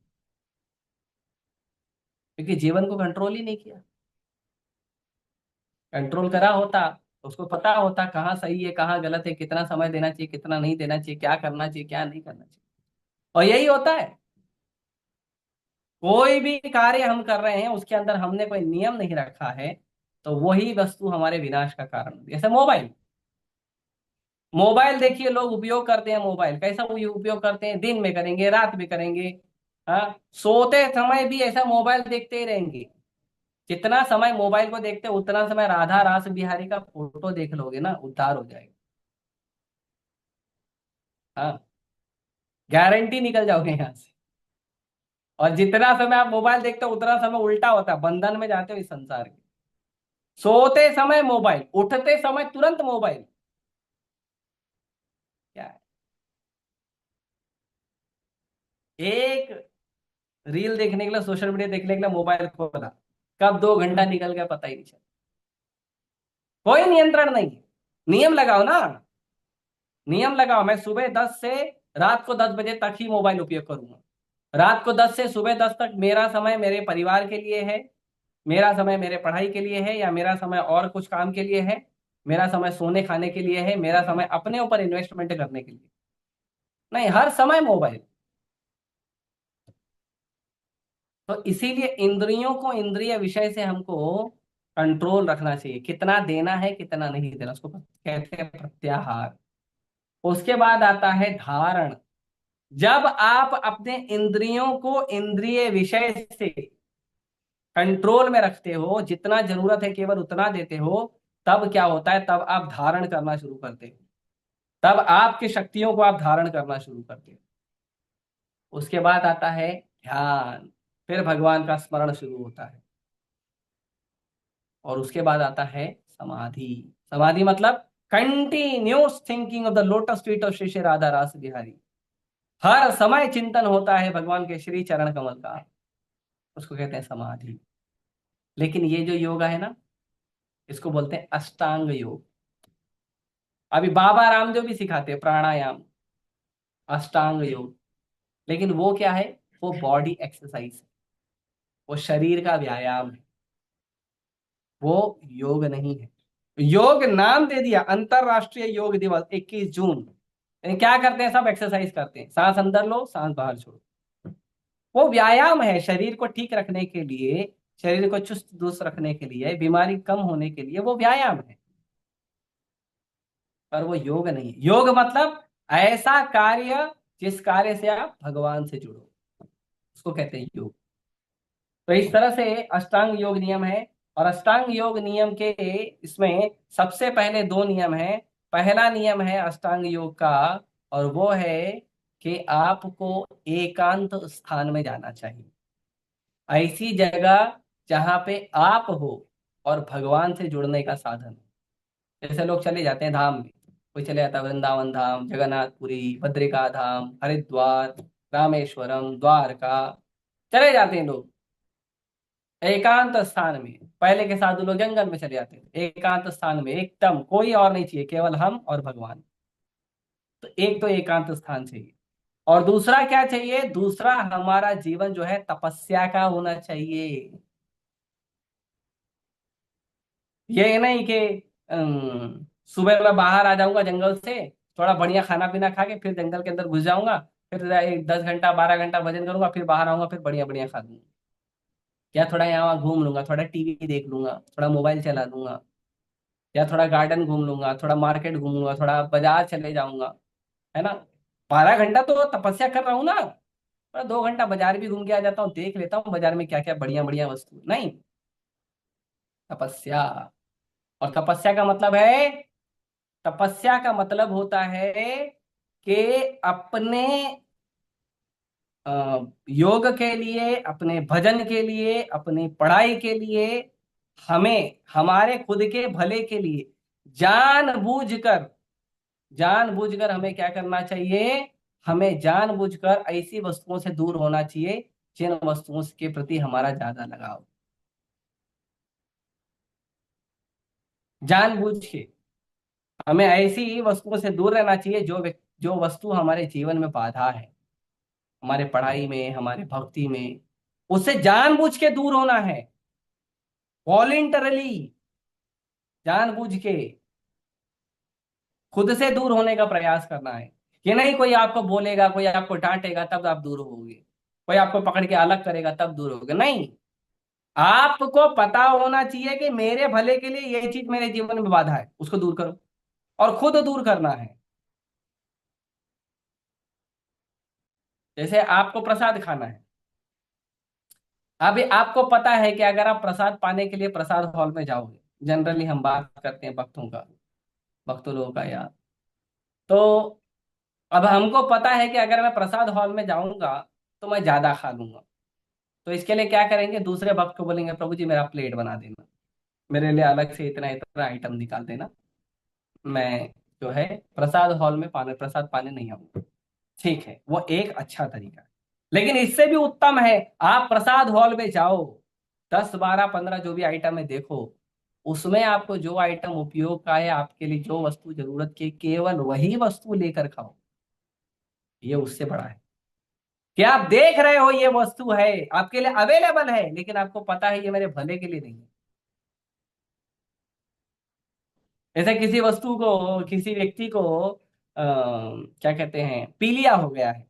क्योंकि जीवन को कंट्रोल ही नहीं किया। कंट्रोल करा होता तो उसको पता होता कहाँ सही है कहाँ गलत है, कितना समय देना चाहिए कितना नहीं देना चाहिए, क्या करना चाहिए क्या नहीं करना चाहिए। और यही होता है, कोई भी कार्य हम कर रहे हैं उसके अंदर हमने कोई नियम नहीं रखा है, तो वही वस्तु हमारे विनाश का कारण होती है। जैसे मोबाइल, मोबाइल देखिए, लोग उपयोग करते हैं मोबाइल, कैसा वो उपयोग करते हैं, दिन में करेंगे रात में करेंगे। हाँ, सोते समय भी ऐसा मोबाइल देखते ही रहेंगे। जितना समय मोबाइल को देखते हैं उतना समय राधा रास बिहारी का फोटो देख लोगे ना, उद्धार हो जाएगा। हाँ, गारंटी, निकल जाओगे यहाँ से। और जितना समय आप मोबाइल देखते हो उतना समय उल्टा होता है, बंधन में जाते हो इस संसार के। सोते समय मोबाइल, उठते समय तुरंत मोबाइल। क्या है? एक रील देखने के लिए, सोशल मीडिया देखने के लिए मोबाइल खोला, कब 2 घंटा निकल गया पता ही नहीं चला। कोई नियंत्रण नहीं है। नियम लगाओ ना, नियम लगाओ, मैं सुबह 10 से रात को 10 बजे तक ही मोबाइल उपयोग करूंगा। रात को 10 से सुबह 10 तक मेरा समय मेरे परिवार के लिए है, मेरा समय मेरे पढ़ाई के लिए है, या मेरा समय और कुछ काम के लिए है, मेरा समय सोने खाने के लिए है, मेरा समय अपने ऊपर इन्वेस्टमेंट करने के लिए। नहीं, हर समय मोबाइल। तो इसीलिए इंद्रियों को इंद्रिय विषय से हमको कंट्रोल रखना चाहिए, कितना देना है कितना नहीं देना, उसको कहते हैं प्रत्याहार। उसके बाद आता है धारण। जब आप अपने इंद्रियों को इंद्रिय विषय से कंट्रोल में रखते हो, जितना जरूरत है केवल उतना देते हो, तब क्या होता है, तब आप धारण करना शुरू करते हो, तब आपकी शक्तियों को आप धारण करना शुरू करते हो। उसके बाद आता है ध्यान, फिर भगवान का स्मरण शुरू होता है। और उसके बाद आता है समाधि। समाधि मतलब continuous thinking of the lotus feet of Shri Shri Radha रास बिहारी। हर समय चिंतन होता है भगवान के श्री चरण कमल का, उसको कहते हैं समाधि। लेकिन ये जो योगा है ना, इसको बोलते हैं अष्टांग योग। अभी बाबा रामदेव भी सिखाते हैं प्राणायाम, अष्टांग योग। लेकिन वो क्या है? वो बॉडी एक्सरसाइज है, वो शरीर का व्यायाम है, वो योग नहीं है। योग नाम दे दिया, अंतरराष्ट्रीय योग दिवस 21 जून। यानी क्या करते हैं, सब एक्सरसाइज करते हैं, सांस अंदर लो सांस बाहर छोड़ो। वो व्यायाम है शरीर को ठीक रखने के लिए, शरीर को चुस्त दुरुस्त रखने के लिए, बीमारी कम होने के लिए वो व्यायाम है। पर वो योग नहीं है। योग मतलब ऐसा कार्य जिस कार्य से आप भगवान से जुड़ो, उसको कहते हैं योग। तो इस तरह से अष्टांग योग नियम है। और अष्टांग योग नियम के इसमें सबसे पहले दो नियम है। पहला नियम है अष्टांग योग का, और वो है कि आपको एकांत स्थान में जाना चाहिए, ऐसी जगह जहां पे आप हो और भगवान से जुड़ने का साधन हो। जैसे लोग चले जाते हैं धाम में, कोई चले जाता है वृंदावन धाम, जगन्नाथपुरी, बद्रिका धाम, हरिद्वार, रामेश्वरम, द्वारका, चले जाते हैं लोग एकांत स्थान में। पहले के साधु लोग जंगल में चले जाते थे, एकांत स्थान में, एकदम कोई और नहीं चाहिए, केवल हम और भगवान। तो एक तो एकांत स्थान चाहिए, और दूसरा क्या चाहिए, दूसरा हमारा जीवन जो है तपस्या का होना चाहिए। ये नहीं कि सुबह मैं बाहर आ जाऊंगा जंगल से, थोड़ा बढ़िया खाना पीना खा के फिर जंगल के अंदर घुस जाऊंगा, फिर एक 10 घंटा 12 घंटा भजन करूंगा, फिर बाहर आऊंगा, फिर बढ़िया बढ़िया खा लूंगा, या थोड़ा यहाँ वहाँ घूम लूंगा, थोड़ा टीवी देख लूंगा, थोड़ा मोबाइल चला लूंगा, या थोड़ा गार्डन घूम लूंगा, थोड़ा मार्केट घूम लूंगा, थोड़ा बाजार चले जाऊंगा, है ना। 12 घंटा तो तपस्या कर रहा हूँ ना, थोड़ा 2 घंटा बाजार भी घूम के आ जाता हूँ, देख लेता हूँ बाजार में क्या क्या बढ़िया बढ़िया वस्तु नहीं। तपस्या। और तपस्या का मतलब है, तपस्या का मतलब होता है कि अपने योग के लिए, अपने भजन के लिए, अपनी पढ़ाई के लिए, हमें हमारे खुद के भले के लिए जानबूझकर, जानबूझकर हमें क्या करना चाहिए, हमें जानबूझकर ऐसी वस्तुओं से दूर होना चाहिए जिन वस्तुओं के प्रति हमारा ज्यादा लगाव, जानबूझ के हमें ऐसी वस्तुओं से दूर रहना चाहिए जो वस्तु हमारे जीवन में बाधा है, हमारे पढ़ाई में, हमारे भक्ति में, उससे जानबूझ के दूर होना है, वॉलेंटरली, जानबूझ के खुद से दूर होने का प्रयास करना है। ये नहीं कोई आपको बोलेगा, कोई आपको डांटेगा तब आप दूर होगे, कोई आपको पकड़ के अलग करेगा तब दूर होगे, नहीं। आपको पता होना चाहिए कि मेरे भले के लिए ये चीज मेरे जीवन में बाधा है, उसको दूर करो, और खुद दूर करना है। जैसे आपको प्रसाद खाना है, अभी आपको पता है कि अगर आप प्रसाद पाने के लिए प्रसाद हॉल में जाओगे, जनरली हम बात करते हैं भक्तों का, भक्तों लोगों का यार, तो अब हमको पता है कि अगर मैं प्रसाद हॉल में जाऊंगा तो मैं ज्यादा खा लूंगा। तो इसके लिए क्या करेंगे, दूसरे भक्त को बोलेंगे प्रभु जी मेरा प्लेट बना देना, मेरे लिए अलग से इतना इतना आइटम निकाल देना, मैं जो है प्रसाद हॉल में पाने प्रसाद पाने नहीं आऊंगा। ठीक है, वो एक अच्छा तरीका है। लेकिन इससे भी उत्तम है, आप प्रसाद हॉल में जाओ, 10 12 15 जो भी आइटम है देखो, उसमें आपको जो आइटम उपयोग का है, आपके लिए जो वस्तु जरूरत की, केवल वही वस्तु लेकर खाओ। ये उससे बड़ा है कि आप देख रहे हो ये वस्तु है, आपके लिए अवेलेबल है, लेकिन आपको पता है ये मेरे भले के लिए नहीं है। जैसे किसी वस्तु को, किसी व्यक्ति को क्या कहते हैं, पीलिया हो गया है,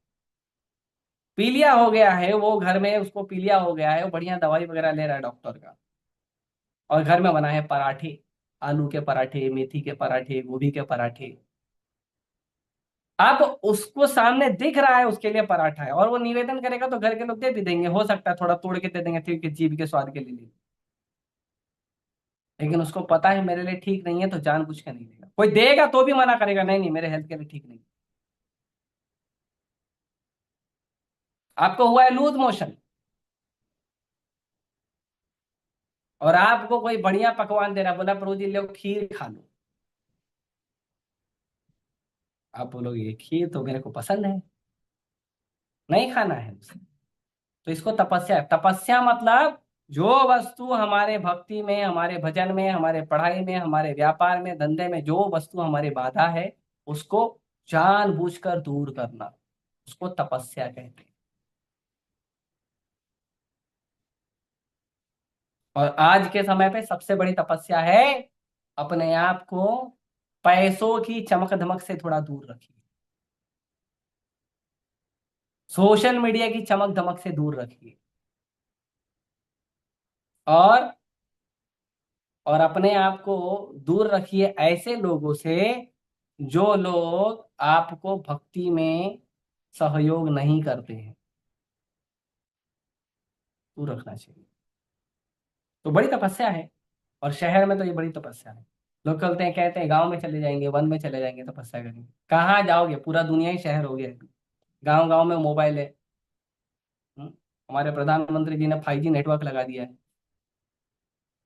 पीलिया हो गया है, वो घर में उसको पीलिया हो गया है, वो बढ़िया दवाई वगैरह ले रहा है डॉक्टर का, और घर में बना है पराठे, आलू के पराठे, मेथी के पराठे, गोभी के पराठे। अब उसको सामने दिख रहा है उसके लिए पराठा है, और वो निवेदन करेगा तो घर के लोग दे भी देंगे, हो सकता है थोड़ा तोड़ के दे देंगे, ठीक है जीभ के स्वाद के लिए, लेकिन उसको पता है मेरे लिए ठीक नहीं है, तो जानबूझ के नहीं देगा। कोई देगा तो भी मना करेगा, नहीं नहीं मेरे हेल्थ के लिए ठीक नहीं। आपको हुआ है लूज मोशन, और आपको कोई बढ़िया पकवान दे रहा है, बोला प्रभु जी लो खीर खा लो, आप बोलोगे ये खीर तो मेरे को पसंद है, नहीं खाना है उसे। तो इसको तपस्या है। तपस्या मतलब जो वस्तु हमारे भक्ति में, हमारे भजन में, हमारे पढ़ाई में, हमारे व्यापार में, धंधे में जो वस्तु हमारी बाधा है, उसको जानबूझकर दूर करना, उसको तपस्या कहते हैं। और आज के समय पे सबसे बड़ी तपस्या है अपने आप को पैसों की चमक धमक से थोड़ा दूर रखिए, सोशल मीडिया की चमक धमक से दूर रखिए, और अपने आप को दूर रखिए ऐसे लोगों से जो लोग आपको भक्ति में सहयोग नहीं करते हैं, दूर रखना चाहिए। तो बड़ी तपस्या है, और शहर में तो ये बड़ी तपस्या है। लोग कहते हैं गांव में चले जाएंगे, वन में चले जाएंगे, तपस्या करेंगे। कहाँ जाओगे, पूरा दुनिया ही शहर हो गया है। गांव गांव में मोबाइल है। हम्म, हमारे प्रधानमंत्री जी ने 5G नेटवर्क लगा दिया है।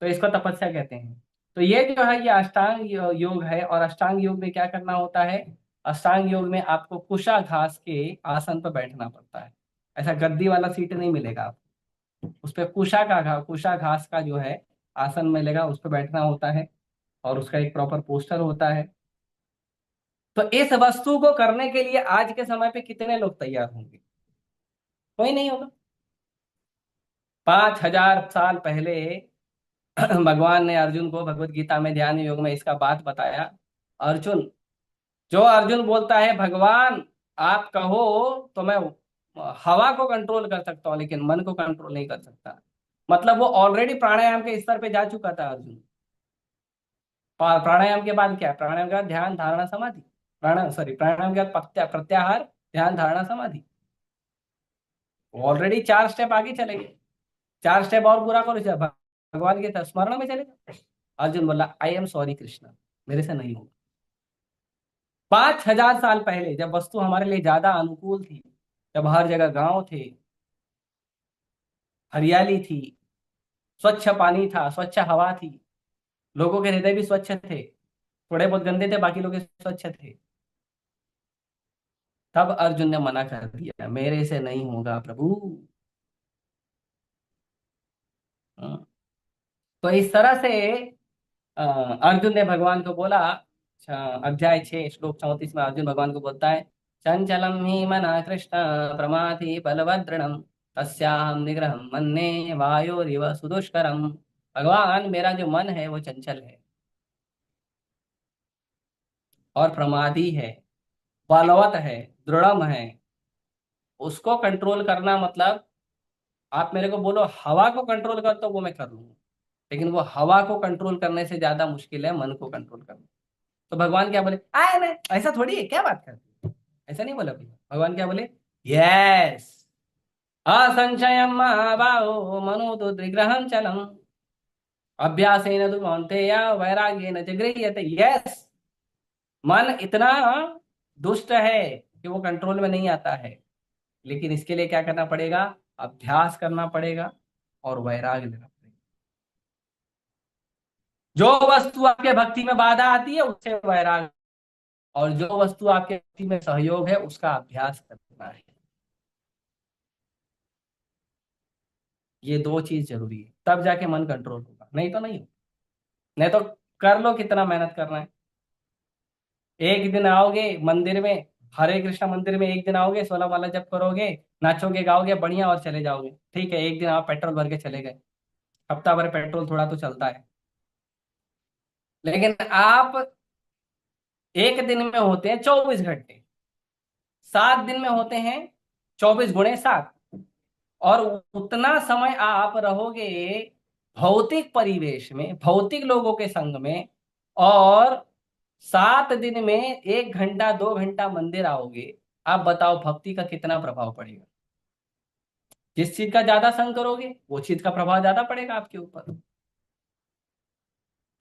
तो इसको तपस्या कहते हैं। तो ये जो है ये अष्टांग योग है, और अष्टांग योग में क्या करना होता है? अष्टांग योग में आपको कुशा घास के आसन पर बैठना पड़ता है। ऐसा गद्दी वाला सीट नहीं मिलेगा आपको। उस पे कुशा घास का जो है आसन मिलेगा, उस पर बैठना होता है, और उसका एक प्रॉपर पोस्टर होता है। तो इस वस्तु को करने के लिए आज के समय पे कितने लोग तैयार होंगे? कोई नहीं होगा। 5,000 साल पहले भगवान ने अर्जुन को भगवत गीता में ध्यान योग में इसका बात बताया। अर्जुन, जो अर्जुन बोलता है भगवान आप कहो तो मैं हवा को कंट्रोल कर सकता हूं, लेकिन मन को कंट्रोल नहीं कर सकता। मतलब वो ऑलरेडी प्राणायाम के स्तर पे जा चुका था अर्जुन। प्राणायाम के बाद क्या है? प्राणायाम के बाद ध्यान धारणा समाधि। प्राणायाम के बाद प्रत्याहार, ध्यान धारणा समाधि। ऑलरेडी 4 स्टेप आगे चले गए। 4 स्टेप और पूरा करो, भगवान के स्मरण में चले जाओ। अर्जुन बोला आई एम सॉरी कृष्णा, मेरे से नहीं होगा। 5,000 साल पहले जब वस्तु हमारे लिए ज्यादा अनुकूल थी, जब हर जगह गांव थे, हरियाली थी, स्वच्छ पानी था, स्वच्छ हवा थी, लोगों के हृदय भी स्वच्छ थे, थोड़े बहुत गंदे थे, बाकी लोग स्वच्छ थे, तब अर्जुन ने मना कर दिया मेरे से नहीं होगा प्रभु। हाँ। तो इस तरह से अर्जुन ने भगवान को बोला। अच्छा, अध्याय 6 श्लोक 34 में अर्जुन भगवान को बोलता है, चंचलम ही मना कृष्ण प्रमाथि बलभद्रणम तस्याहम निग्रहम मन्ये वायोरिव सुदुष्करम। भगवान मेरा जो मन है वो चंचल है और प्रमादी है, बलवत है, दृढ़म है। उसको कंट्रोल करना मतलब, आप मेरे को बोलो हवा को कंट्रोल कर, तो वो मैं कर लूंगा, लेकिन वो हवा को कंट्रोल करने से ज्यादा मुश्किल है मन को कंट्रोल करना। तो भगवान क्या बोले, आए नहीं, ऐसा थोड़ी है, क्या बात करते, ऐसा नहीं बोला भैया। भगवान क्या बोले, यस, असंशयम महाबाहो मनो तो त्रिग्रहम चलम अभ्यासेन तु कौन्तेय वैराग्येन च गृह्यते। यस, मन इतना दुष्ट है कि वो कंट्रोल में नहीं आता है, लेकिन इसके लिए क्या करना पड़ेगा? अभ्यास करना पड़ेगा और वैराग्य लेना पड़ेगा। जो वस्तु आपके भक्ति में बाधा आती है उससे वैराग्य, और जो वस्तु आपके भक्ति में सहयोग है उसका अभ्यास करना है। ये दो चीज जरूरी है, तब जाके मन कंट्रोल होगा, नहीं तो नहीं होगा। नहीं तो कर लो कितना मेहनत करना है, एक दिन आओगे मंदिर में, हरे कृष्णा मंदिर में एक दिन आओगे, 16 माला जप करोगे, नाचोगे गाओगे बढ़िया और चले जाओगे। ठीक है, एक दिन आप पेट्रोल भर के चले गए, हफ्ता भर पेट्रोल थोड़ा तो चलता है। लेकिन आप एक दिन में होते हैं 24 घंटे, 7 दिन में होते हैं 24 × 7, और उतना समय आप रहोगे भौतिक परिवेश में, भौतिक लोगों के संग में, और 7 दिन में 1 घंटा 2 घंटा मंदिर आओगे। आप बताओ भक्ति का कितना प्रभाव पड़ेगा? जिस चीज का ज्यादा संग करोगे वो चीज का प्रभाव ज्यादा पड़ेगा आपके ऊपर।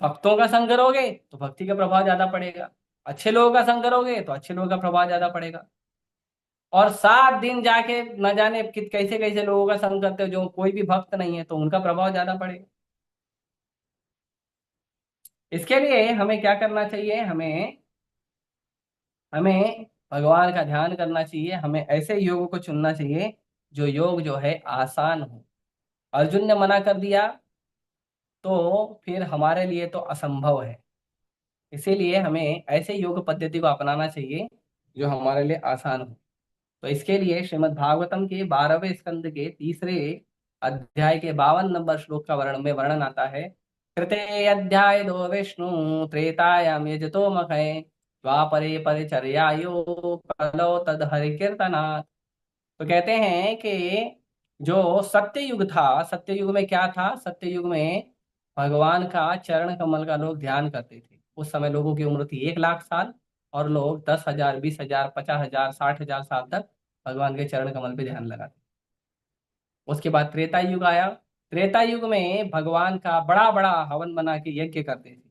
भक्तों का संग करोगे तो भक्ति का प्रभाव ज्यादा पड़ेगा, अच्छे लोगों का संग करोगे तो अच्छे लोगों का प्रभाव ज्यादा पड़ेगा। और 7 दिन जाके न जाने कैसे कैसे लोगों का संग करते हो जो कोई भी भक्त नहीं है, तो उनका प्रभाव ज्यादा पड़ेगा। इसके लिए हमें क्या करना चाहिए? हमें हमें भगवान का ध्यान करना चाहिए, हमें ऐसे योग को चुनना चाहिए जो योग जो है आसान हो। अर्जुन ने मना कर दिया तो फिर हमारे लिए तो असंभव है। इसीलिए हमें ऐसे योग पद्धति को अपनाना चाहिए जो हमारे लिए आसान हो। तो इसके लिए श्रीमद् भागवतम के 12वें स्कंद के 3रे अध्याय के 52 नंबर श्लोक का वर्णन आता है। कृते अध्याय दो विष्णु त्रेतायाम यजतो मखै द्वापरे परिचर्यायो कलौ तद हरि कीर्तनात्। तो कहते हैं कि जो सत्य युग था, सत्य युग में क्या था, सत्य युग में भगवान का चरण कमल का लोग ध्यान करते थे। उस समय लोगों की उम्र थी 1 लाख साल, और लोग 10,000, 20,000, 50,000, 60,000 साल तक भगवान के चरण कमल पे ध्यान लगाते। उसके बाद त्रेता युग आया। त्रेता युग में भगवान का बड़ा बड़ा हवन बना के यज्ञ करते थे।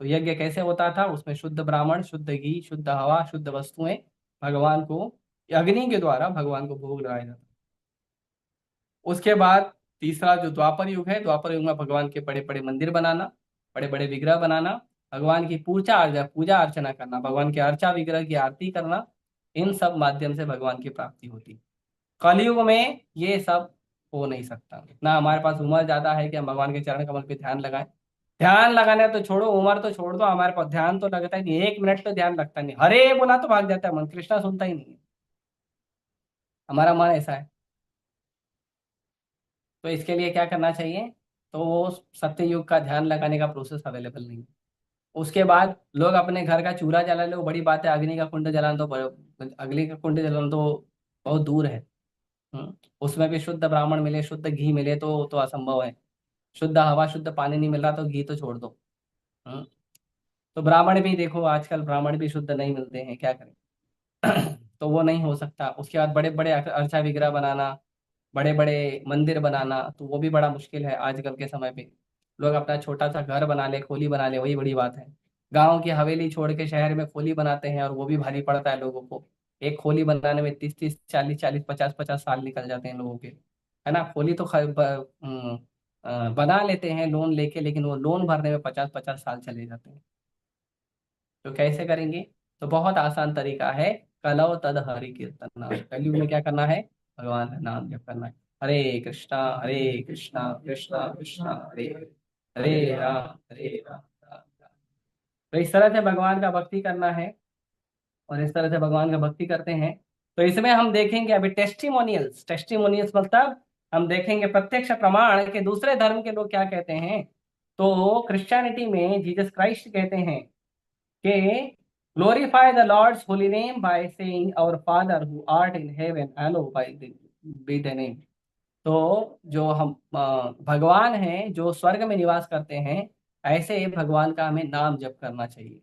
तो यज्ञ कैसे होता था, उसमें शुद्ध ब्राह्मण, शुद्ध घी, शुद्ध हवा, शुद्ध वस्तुएं भगवान को अग्नि के द्वारा भगवान को भोग लगाया जाता। उसके बाद तीसरा जो द्वापर युग है, द्वापर युग में भगवान के बड़े बड़े मंदिर बनाना, बड़े बड़े विग्रह बनाना, भगवान की पूजा अर्चना करना, भगवान के अर्चा विग्रह की आरती करना, इन सब माध्यम से भगवान की प्राप्ति होती। कलयुग में ये सब हो नहीं सकता। ना हमारे पास उम्र ज्यादा है कि हम भगवान के चरण कमल पे ध्यान लगाएं। ध्यान लगाना तो छोड़ो, उम्र तो छोड़ दो, हमारे पास ध्यान तो लगता ही नहीं, 1 मिनट तो ध्यान लगता नहीं। हरे बोला तो भाग जाता है मन, कृष्णा सुनता ही नहीं है। हमारा मन ऐसा है। तो इसके लिए क्या करना चाहिए, तो वो सत्य युग का ध्यान लगाने का प्रोसेस अवेलेबल नहीं है। उसके बाद लोग अपने घर का चूल्हा जला लो, बड़ी बात है। अग्नि का कुंड जलाना तो अग्नि का कुंड जलाना तो बहुत दूर है। उसमें भी शुद्ध ब्राह्मण मिले, शुद्ध घी मिले तो असंभव है। शुद्ध हवा, शुद्ध पानी नहीं मिल रहा तो घी तो छोड़ दो। हम्म, तो ब्राह्मण भी देखो, आजकल ब्राह्मण भी शुद्ध नहीं मिलते हैं, क्या करें। तो वो नहीं हो सकता। उसके बाद बड़े बड़े अर्चा विग्रह बनाना, बड़े बड़े मंदिर बनाना, तो वो भी बड़ा मुश्किल है आजकल के समय पे। लोग अपना छोटा सा घर बना ले, खोली बना ले, वही बड़ी बात है। गांव की हवेली छोड़ के शहर में खोली बनाते हैं, और वो भी भारी पड़ता है लोगों को। एक खोली बनाने में 30-30, 40-40, 50-50 साल निकल जाते हैं लोगों के, है ना। खोली तो बना लेते हैं लोन लेके, लेकिन वो लोन भरने में 50-50 साल चले जाते हैं। तो कैसे करेंगे, तो बहुत आसान तरीका है। कलौ तद हरि कीर्तन। कलयुग में क्या करना है, भगवान का नाम जप करना है। हरे कृष्णा, हरे कृष्णा, कृष्णा कृष्णा हरे हरे, हरे राम, हरे राम, राम राम। तो इस तरह से भगवान का भक्ति करना है, और इस तरह से भगवान का भक्ति करते हैं। तो इसमें हम देखेंगे अभी टेस्टिमोनियल्स। टेस्टिमोनियल्स मतलब हम देखेंगे प्रत्यक्ष प्रमाण के दूसरे धर्म के लोग क्या कहते हैं। तो क्रिश्चियनिटी में जीसस क्राइस्ट कहते हैं कि glorify the Lord's holy name by saying our Father who art in heaven, hallowed be thy name। तो जो हम भगवान हैं जो स्वर्ग में निवास करते हैं, ऐसे भगवान का हमें नाम जप करना चाहिए।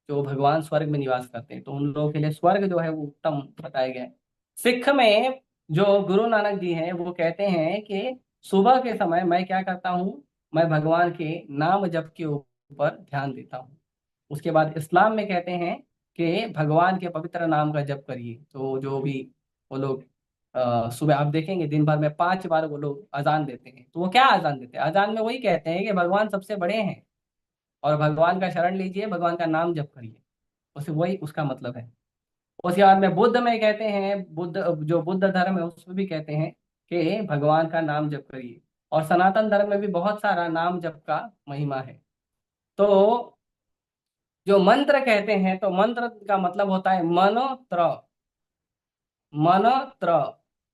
जो भगवान स्वर्ग में निवास करते हैं, तो उन लोगों के लिए स्वर्ग जो है वो उत्तम बताया गया है। सिख में जो गुरु नानक जी हैं वो कहते हैं कि सुबह के समय मैं क्या करता हूँ, मैं भगवान के नाम जप के ऊपर ध्यान देता हूँ। उसके बाद इस्लाम में कहते हैं कि भगवान के पवित्र नाम का जप करिए। तो जो भी वो लोग सुबह आप देखेंगे दिन भर में 5 बार वो लोग अजान देते हैं। तो वो क्या अजान देते हैं, अजान में वही कहते हैं कि भगवान सबसे बड़े हैं, और भगवान का शरण लीजिए, भगवान का नाम जप करिए। उसे वही उसका मतलब है। उसके बाद में बुद्ध में कहते हैं, बुद्ध जो बुद्ध धर्म है उसमें भी कहते हैं कि भगवान का नाम जप करिए। और सनातन धर्म में भी बहुत सारा नाम जप का महिमा है। तो जो मंत्र कहते हैं, तो मंत्र का मतलब होता है मनोत्र। मनोत्र,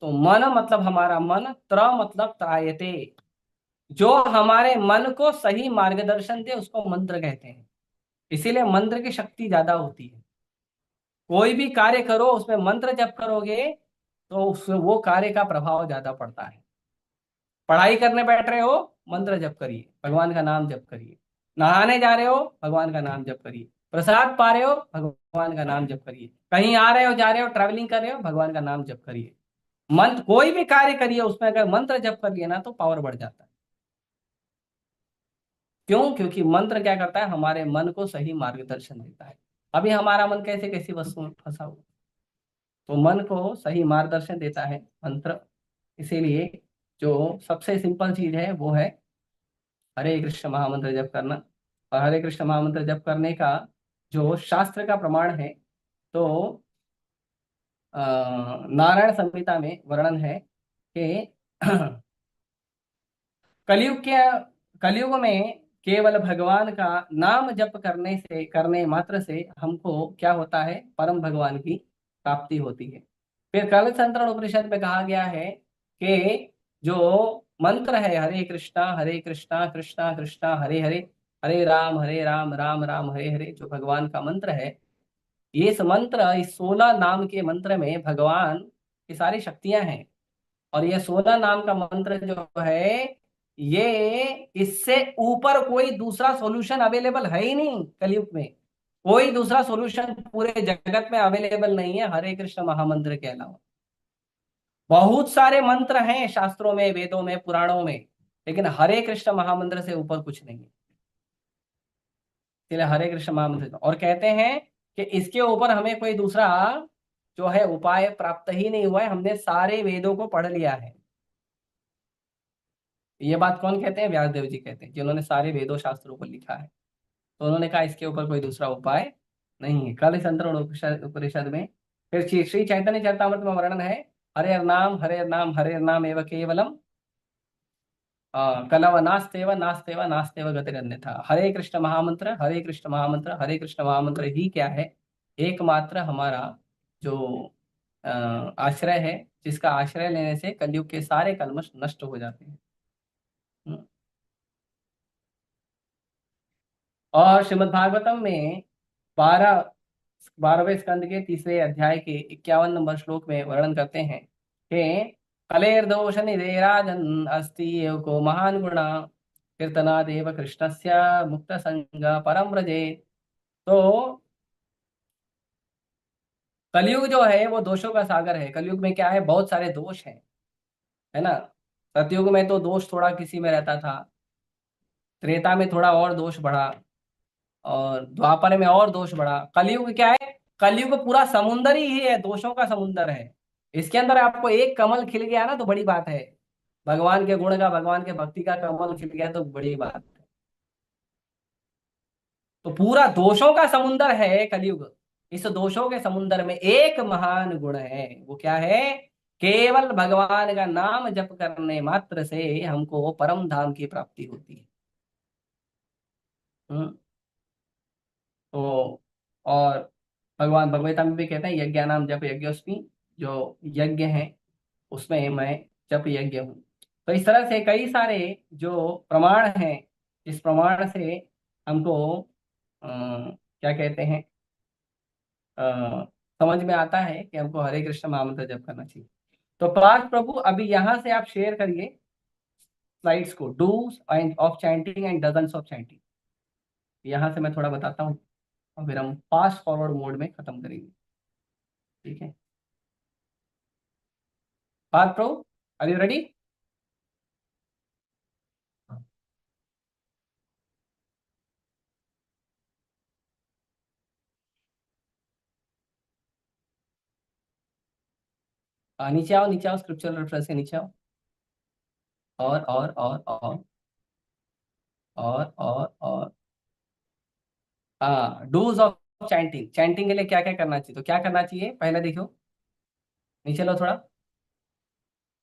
तो मन मतलब हमारा मन, त्र मतलब त्रायते। जो हमारे मन को सही मार्गदर्शन दे उसको मंत्र कहते हैं। इसीलिए मंत्र की शक्ति ज्यादा होती है। कोई भी कार्य करो उसमें मंत्र जप करोगे तो वो कार्य का प्रभाव ज्यादा पड़ता है। पढ़ाई करने बैठ रहे हो, मंत्र जप करिए, भगवान का नाम जप करिए। नहाने जा रहे हो, भगवान का नाम जप करिए। प्रसाद पा रहे हो, भगवान का नाम जप करिए। कहीं आ रहे हो, जा रहे हो, ट्रैवलिंग कर रहे हो, भगवान का नाम जप करिए। मंत्र कोई भी कार्य करिए उसमें अगर मंत्र जप कर लिया ना तो पावर बढ़ जाता है। क्यों, क्योंकि मंत्र क्या करता है, हमारे मन को सही मार्गदर्शन देता है। अभी हमारा मन कैसे कैसी वस्तु में फंसा हुआ, तो मन को सही मार्गदर्शन देता है मंत्र। इसीलिए जो सबसे सिंपल चीज है वो है हरे कृष्ण महामंत्र जप करना। और हरे कृष्ण महामंत्र जप करने का जो शास्त्र का प्रमाण है, तो नारायण संहिता में वर्णन है कि कलयुग के कलयुग में केवल भगवान का नाम जप करने मात्र से हमको क्या होता है, परम भगवान की प्राप्ति होती है। फिर कल संतरण उपनिषद में कहा गया है कि जो मंत्र है हरे कृष्णा कृष्णा कृष्णा हरे हरे, हरे राम राम हरे हरे, जो भगवान का मंत्र है। ये इस मंत्र, इस 16 नाम के मंत्र में भगवान की सारी शक्तियां हैं। और ये 16 नाम का मंत्र जो है, ये इससे ऊपर कोई दूसरा सॉल्यूशन अवेलेबल है ही नहीं कलयुग में। कोई दूसरा सॉल्यूशन पूरे जगत में अवेलेबल नहीं है हरे कृष्ण महामंत्र के अलावा। बहुत सारे मंत्र हैं शास्त्रों में, वेदों में, पुराणों में, लेकिन हरे कृष्ण महामंत्र से ऊपर कुछ नहीं है। इसलिए हरे कृष्ण महामंत्र, और कहते हैं कि इसके ऊपर हमें कोई दूसरा जो है उपाय प्राप्त ही नहीं हुआ है, हमने सारे वेदों को पढ़ लिया है। ये बात कौन कहते हैं? व्यासदेव जी कहते हैं, जिन्होंने सारे वेदों शास्त्रों को लिखा है। तो उन्होंने कहा इसके ऊपर कोई दूसरा उपाय नहीं है। कल संतरण उपनिषद उपनिषद में फिर श्री श्री चैतन्य चरितामृत में वर्णन है, हरे नाम हरे नाम एवं केवलम कलव नास्तेव नास्तेव नास्तेव गतिरन्यथा। हरे कृष्ण महामंत्र, हरे कृष्ण महामंत्र, हरे कृष्ण महामंत्र ही क्या है? एकमात्र हमारा जो अ, आश्रय है, जिसका आश्रय लेने से कलयुग के सारे कल्मश नष्ट हो जाते हैं। हम्म। और श्रीमद् भागवतम में 12वें स्कंद के 3रे अध्याय के 51 नंबर श्लोक में वर्णन करते हैं कि कलेर्दोष निधेराजन अस्ति एव को महान गुणा कीर्तनादेव कृष्णस्य मुक्त संग परम व्रजे। तो कलयुग जो है वो दोषों का सागर है। कलयुग में क्या है? बहुत सारे दोष हैं, है ना। सतयुग में तो दोष थोड़ा किसी में रहता था, त्रेता में थोड़ा और दोष बढ़ा, और द्वापर में और दोष बढ़ा। कलयुग क्या है? कलयुग पूरा समुंदर ही है, दोषों का समुंदर है। इसके अंदर आपको एक कमल खिल गया ना तो बड़ी बात है। भगवान के गुण का, भगवान के भक्ति का कमल खिल गया तो बड़ी बात है। तो पूरा दोषों का समुंदर है कलयुग। इस दोषों के समुंदर में एक महान गुण है, वो क्या है? केवल भगवान का नाम जप करने मात्र से हमको परम धाम की प्राप्ति होती है। हम्म। तो और भगवान भगवता में भी कहते हैं यज्ञानाम जप यज्ञोस्मि, जो यज्ञ है उसमें मैं जप यज्ञ हूँ। तो इस तरह से कई सारे जो प्रमाण हैं, इस प्रमाण से हमको क्या कहते हैं, अ, समझ में आता है कि हमको हरे कृष्ण महामंत्र जप करना चाहिए। तो पार्थ प्रभु अभी यहाँ से आप शेयर करिए स्लाइड्स को, dos and of chanting and dozens of chanting. यहाँ से मैं थोड़ा बताता हूँ और फिर हम फास्ट फॉरवर्ड मोड में खत्म करेंगे। ठीक है पार्थ प्रभु, आर यू रेडी? नीचे आओ स्क्रिप्चुरल रेफरेंस के नीचे आओ। और हाँ, डूज ऑफ चैंटिंग। चैंटिंग के लिए क्या क्या करना चाहिए? तो क्या करना चाहिए पहले देखो, नीचे लो थोड़ा।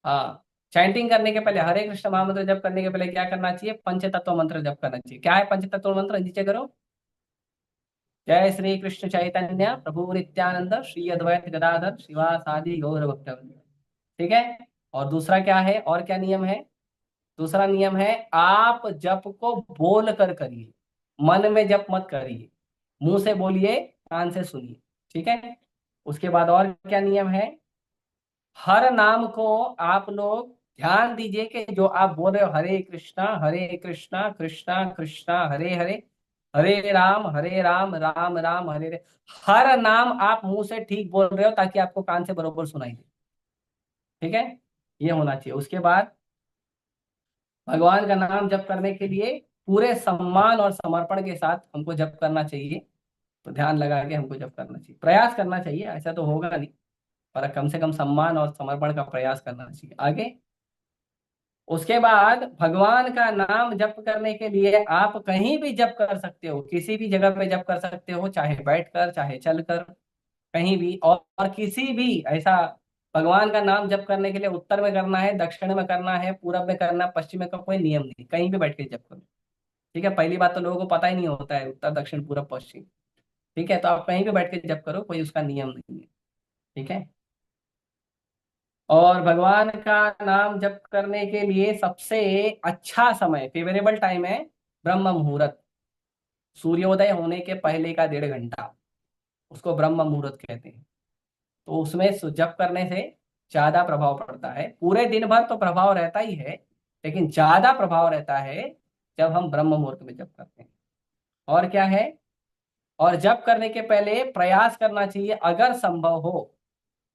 हाँ, चैंटिंग करने के पहले, हरे कृष्ण महामंत्र जप करने के पहले क्या करना चाहिए? पंच तत्व मंत्र जप करना चाहिए। क्या है पंच तत्व मंत्र? नीचे करो। जय श्री कृष्ण चैतन्य प्रभु नित्यानंद श्री अद्वैत गदाधर शिवासादि गौर भक्तवृंद। ठीक है। और दूसरा क्या है, और क्या नियम है? दूसरा नियम है, आप जप को बोल कर करिए, मन में जप मत करिए। मुंह से बोलिए, कान से सुनिए। ठीक है। उसके बाद और क्या नियम है? हर नाम को आप लोग ध्यान दीजिए कि जो आप बोल रहे हो, हरे कृष्णा कृष्णा कृष्णा हरे हरे, हरे राम राम हरे हरे, हर नाम आप मुंह से ठीक बोल रहे हो ताकि आपको कान से बरोबर सुनाई दे। ठीक है। ये होना चाहिए। उसके बाद भगवान का नाम जप करने के लिए पूरे सम्मान और समर्पण के साथ हमको जप करना चाहिए। तो ध्यान लगा के हमको जप करना चाहिए, प्रयास करना चाहिए, ऐसा तो होगा नहीं, पर कम से कम सम्मान और समर्पण का प्रयास करना चाहिए। आगे, उसके बाद भगवान का नाम जप करने के लिए आप कहीं भी जप कर सकते हो, किसी भी जगह पे जप कर सकते हो, चाहे बैठकर चाहे चलकर, कहीं भी। और किसी भी ऐसा, भगवान का नाम जप करने के लिए उत्तर में करना है, दक्षिण में करना है, पूरब में करना है, पश्चिम में का कोई नियम नहीं, कहीं भी बैठ के जप करो। ठीक है। पहली बात तो लोगों को पता ही नहीं होता है उत्तर दक्षिण पूरब पश्चिम। ठीक है। तो आप कहीं भी बैठ के जप करो, कोई उसका नियम नहीं है। ठीक है। और भगवान का नाम जप करने के लिए सबसे अच्छा समय, फेवरेबल टाइम है ब्रह्म मुहूर्त। सूर्योदय होने के पहले का 1.5 घंटा, उसको ब्रह्म मुहूर्त कहते हैं। तो उसमें जप करने से ज्यादा प्रभाव पड़ता है। पूरे दिन भर तो प्रभाव रहता ही है, लेकिन ज्यादा प्रभाव रहता है जब हम ब्रह्म मुहूर्त में जप करते हैं। और क्या है, और जप करने के पहले प्रयास करना चाहिए, अगर संभव हो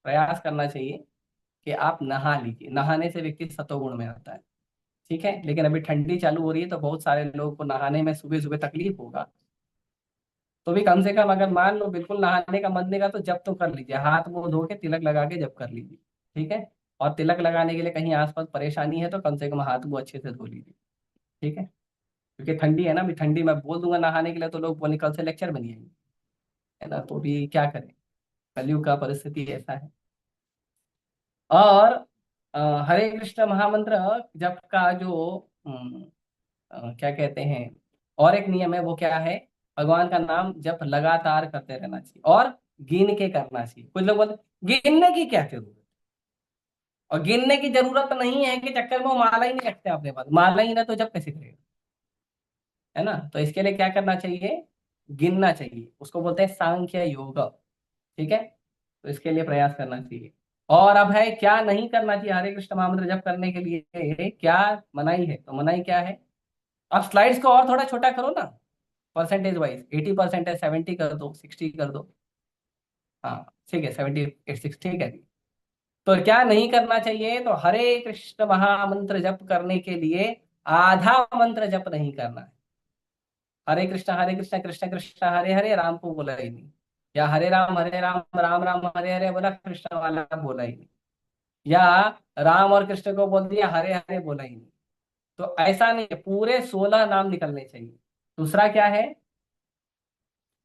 प्रयास करना चाहिए कि आप नहा लीजिए। नहाने से व्यक्ति सतोगुण में आता है। ठीक है, लेकिन अभी ठंडी चालू हो रही है तो बहुत सारे लोगों को नहाने में सुबह सुबह तकलीफ होगा। तो भी कम से कम अगर मान लो बिल्कुल नहाने का मन नहीं का, तो जब तो कर लीजिए, हाथ मुंह धो के तिलक लगा के जब कर लीजिए। ठीक है। और तिलक लगाने के लिए कहीं आसपास परेशानी है तो कम से कम हाथ मुंह अच्छे से धो लीजिए। ठीक है, क्योंकि ठंडी है ना, अभी ठंडी में बोल दूंगा नहाने के लिए तो लोग बोले कल से लेक्चर बनिए, है ना। तो भी क्या करें, कलयुग का परिस्थिति ऐसा है। और अ, हरे कृष्ण महामंत्र जप का जो क्या कहते हैं, और एक नियम है, वो क्या है, भगवान का नाम जप लगातार करते रहना चाहिए और गिन के करना चाहिए। कुछ लोग बोलते गिनने की क्या जरूरत, और गिनने की जरूरत नहीं है कि चक्कर में वो माला ही नहीं रखते अपने पास, माला ही ना तो जब कैसे करेगा, है ना। तो इसके लिए क्या करना चाहिए, गिनना चाहिए, उसको बोलते हैं सांख्य योग। ठीक है, तो इसके लिए प्रयास करना चाहिए। और अब है क्या नहीं करना चाहिए हरे कृष्ण महामंत्र जप करने के लिए, क्या मनाही है, तो मनाही क्या है। आप स्लाइड्स को और थोड़ा छोटा करो ना, परसेंटेज वाइज 80% है, 70 कर दो, 60 कर दो। हाँ ठीक है, 76 ठीक है जी। तो क्या नहीं करना चाहिए, तो हरे कृष्ण महामंत्र जप करने के लिए आधा मंत्र जप नहीं करना है। हरे कृष्ण कृष्ण कृष्ण हरे हरे, राम को बोला ही नहीं। या हरे राम राम राम हरे हरे बोला, कृष्ण वाला बोला ही नहीं। या राम और कृष्ण को बोल दिया, हरे हरे बोला ही नहीं। तो ऐसा नहीं है, पूरे 16 नाम निकलने चाहिए। दूसरा क्या है,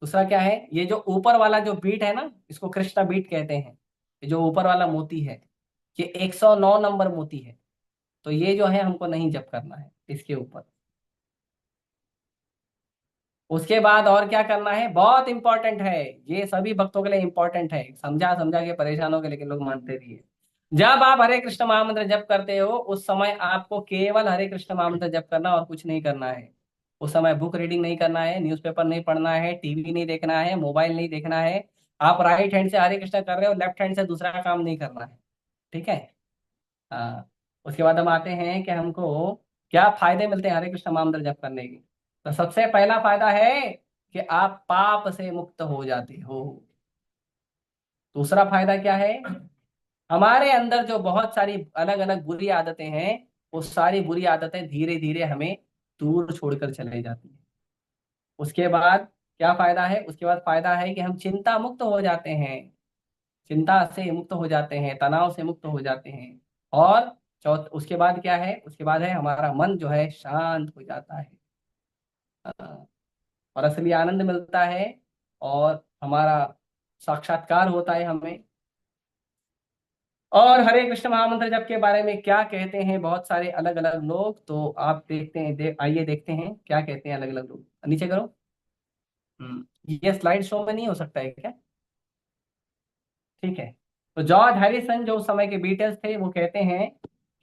दूसरा क्या है, ये जो ऊपर वाला जो बीट है ना, इसको कृष्णा बीट कहते हैं। ये जो ऊपर वाला मोती है, ये 109 नंबर मोती है। तो ये जो है हमको नहीं जप करना है इसके ऊपर। उसके बाद और क्या करना है, बहुत इंपॉर्टेंट है, ये सभी भक्तों के लिए इंपॉर्टेंट है, समझा समझा के परेशान हो गए लेकिन लोग मानते भी है। जब आप हरे कृष्ण महामंत्र जप करते हो, उस समय आपको केवल हरे कृष्ण महामंत्र जप करना और कुछ नहीं करना है। उस समय बुक रीडिंग नहीं करना है, न्यूज़पेपर नहीं पढ़ना है, टीवी नहीं देखना है, मोबाइल नहीं देखना है। आप राइट हैंड से हरे कृष्ण कर रहे हो, लेफ्ट हैंड से दूसरा काम नहीं करना है। ठीक है। हाँ। उसके बाद हम आते हैं कि हमको क्या फायदे मिलते हैं हरे कृष्ण महामंत्र जप करने के। तो सबसे पहला फायदा है कि आप पाप से मुक्त हो जाते हो। दूसरा फायदा क्या है, हमारे अंदर जो बहुत सारी अलग अलग बुरी आदतें हैं, वो सारी बुरी आदतें धीरे धीरे हमें दूर छोड़कर चले जाती हैं। उसके बाद क्या फायदा है, उसके बाद फायदा है कि हम चिंता मुक्त हो जाते हैं, चिंता से मुक्त हो जाते हैं, तनाव से मुक्त हो जाते हैं। और चौथ उसके बाद क्या है, उसके बाद है हमारा मन जो है शांत हो जाता है। हाँ, और असली आनंद मिलता है, और हमारा साक्षात्कार होता है हमें। और हरे कृष्ण महामंत्र जप के बारे में क्या कहते हैं बहुत सारे अलग अलग लोग, तो आप देखते हैं, आइए देखते हैं क्या कहते हैं अलग अलग लोग। नीचे करो। ये स्लाइड शो में नहीं हो सकता है क्या। ठीक है। तो जॉर्ज हैरिसन जो उस समय के बीटल्स थे, वो कहते हैं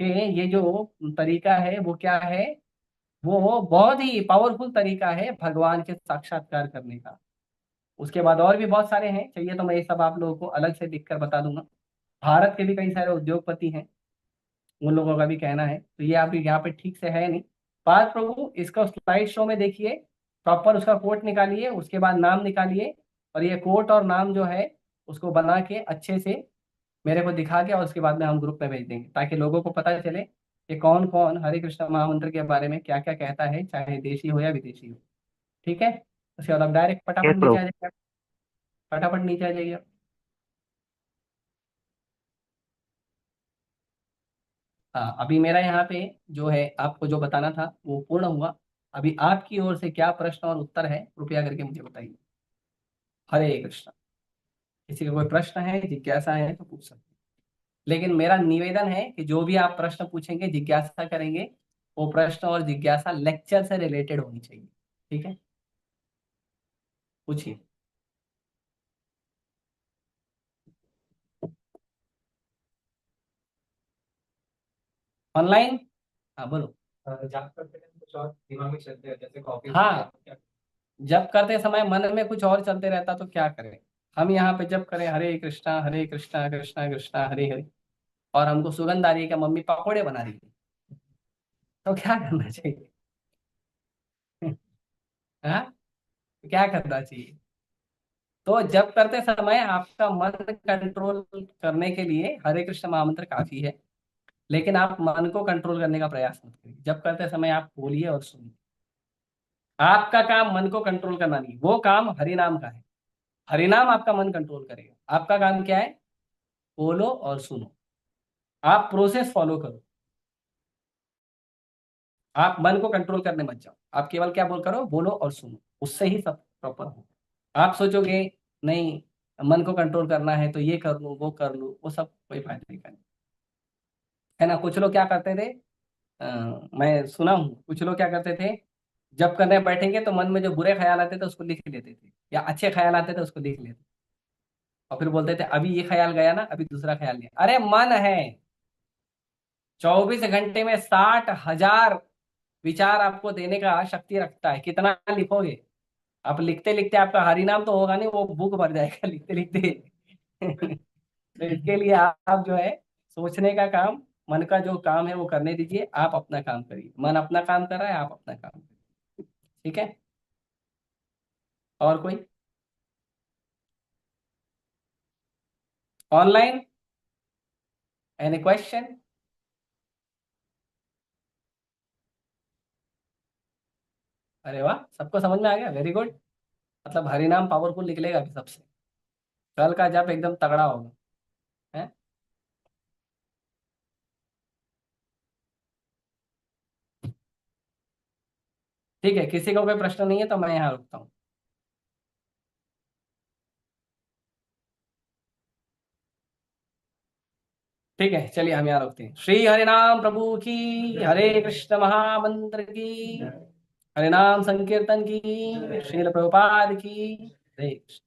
कि ये जो तरीका है वो क्या है, वो बहुत ही पावरफुल तरीका है भगवान के साक्षात्कार करने का। उसके बाद और भी बहुत सारे हैं, चाहिए तो मैं ये सब आप लोगों को अलग से लिख कर बता दूंगा। भारत के भी कई सारे उद्योगपति हैं, उन लोगों का भी कहना है, तो ये आप यहाँ पे ठीक से है नहीं। बात प्रभु इसका स्लाइड शो में देखिए, प्रॉपर उसका कोट निकालिए, उसके बाद नाम निकालिए, और ये कोट और नाम जो है उसको बना के अच्छे से मेरे को दिखा के, और उसके बाद में हम ग्रुप में भेज देंगे, ताकि लोगों को पता चले कि कौन कौन हरे कृष्ण महामंत्र के बारे में क्या क्या कहता है, चाहे देशी हो या विदेशी हो। ठीक है। उसके बाद आप डायरेक्ट ये फटाफट नीचे प्रभु। आ जाइए, फटाफट नीचे आ जाइए। हाँ, अभी मेरा यहाँ पे जो है आपको जो बताना था वो पूर्ण हुआ। अभी आपकी ओर से क्या प्रश्न और उत्तर है, कृपया करके मुझे बताइए। हरे कृष्ण। किसी का कोई प्रश्न है, जिज्ञासा है तो पूछ सकते हैं। लेकिन मेरा निवेदन है कि जो भी आप प्रश्न पूछेंगे, जिज्ञासा करेंगे, वो प्रश्न और जिज्ञासा लेक्चर से रिलेटेड होनी चाहिए। ठीक है, पूछिए। ऑनलाइन। हाँ बोलो। जब करते टाइम कुछ और दिमाग में चलते हैं, जैसे कॉफी पी लिया हाँ, तो क्या? जब करते समय मन में कुछ और चलते रहता तो क्या करें। हम यहाँ पे जब करें हरे कृष्णा कृष्णा कृष्णा हरे हरे, और हमको सुगंध आ रही है कि मम्मी पकोड़े बना रही है, तो क्या करना चाहिए? हाँ, क्या करना चाहिए? तो जब करते समय आपका मन कंट्रोल करने के लिए हरे कृष्ण महामंत्र काफी है, लेकिन आप मन को कंट्रोल करने का प्रयास मत करिए। जब करते समय आप बोलिए और सुनिए। आपका काम मन को कंट्रोल करना नहीं, वो काम हरिनाम का है। हरिनाम आपका मन कंट्रोल करेगा। आपका काम क्या है? बोलो और सुनो। आप प्रोसेस फॉलो करो। आप मन को कंट्रोल करने मत जाओ। आप केवल क्या बोल करो, बोलो और सुनो, उससे ही सब प्रॉपर हो। आप सोचोगे नहीं, मन को कंट्रोल करना है तो ये कर लूं वो कर लूं, वो सब कोई फायदा नहीं करना। है ना? कुछ लोग क्या करते थे, मैं सुना हूँ, कुछ लोग क्या करते थे, जब करने बैठेंगे तो मन में जो बुरे ख्याल आते थे उसको लिख लेते थे, या अच्छे ख्याल आते थे उसको लिख लेते, और फिर बोलते थे अभी ये ख्याल गया ना, अभी दूसरा ख्याल नहीं। अरे मन है, 24 घंटे में 60,000 विचार आपको देने का शक्ति रखता है। कितना लिखोगे? आप लिखते लिखते आपका हरिनाम तो होगा नहीं, वो बुक भर जाएगा लिखते लिखते। तो इसके लिए आप जो है, सोचने का काम, मन का जो काम है वो करने दीजिए। आप अपना काम करिए, मन अपना काम कर रहा है, आप अपना काम करिए। ठीक है? और कोई? ऑनलाइन? Any question? अरे वाह, सबको समझ में आ गया, वेरी गुड। मतलब हरिनाम पावरफुल निकलेगा अभी सबसे। कल का जप एकदम तगड़ा होगा। है? ठीक है, किसी को कोई प्रश्न नहीं है तो मैं यहाँ रुकता हूँ। ठीक है, चलिए हम यहाँ रुकते हैं। श्री हरिनाम प्रभु की, हरे कृष्ण महामंत्र की, हरिनाम संकीर्तन की, श्रील प्रभुपाद की। हरे कृष्ण।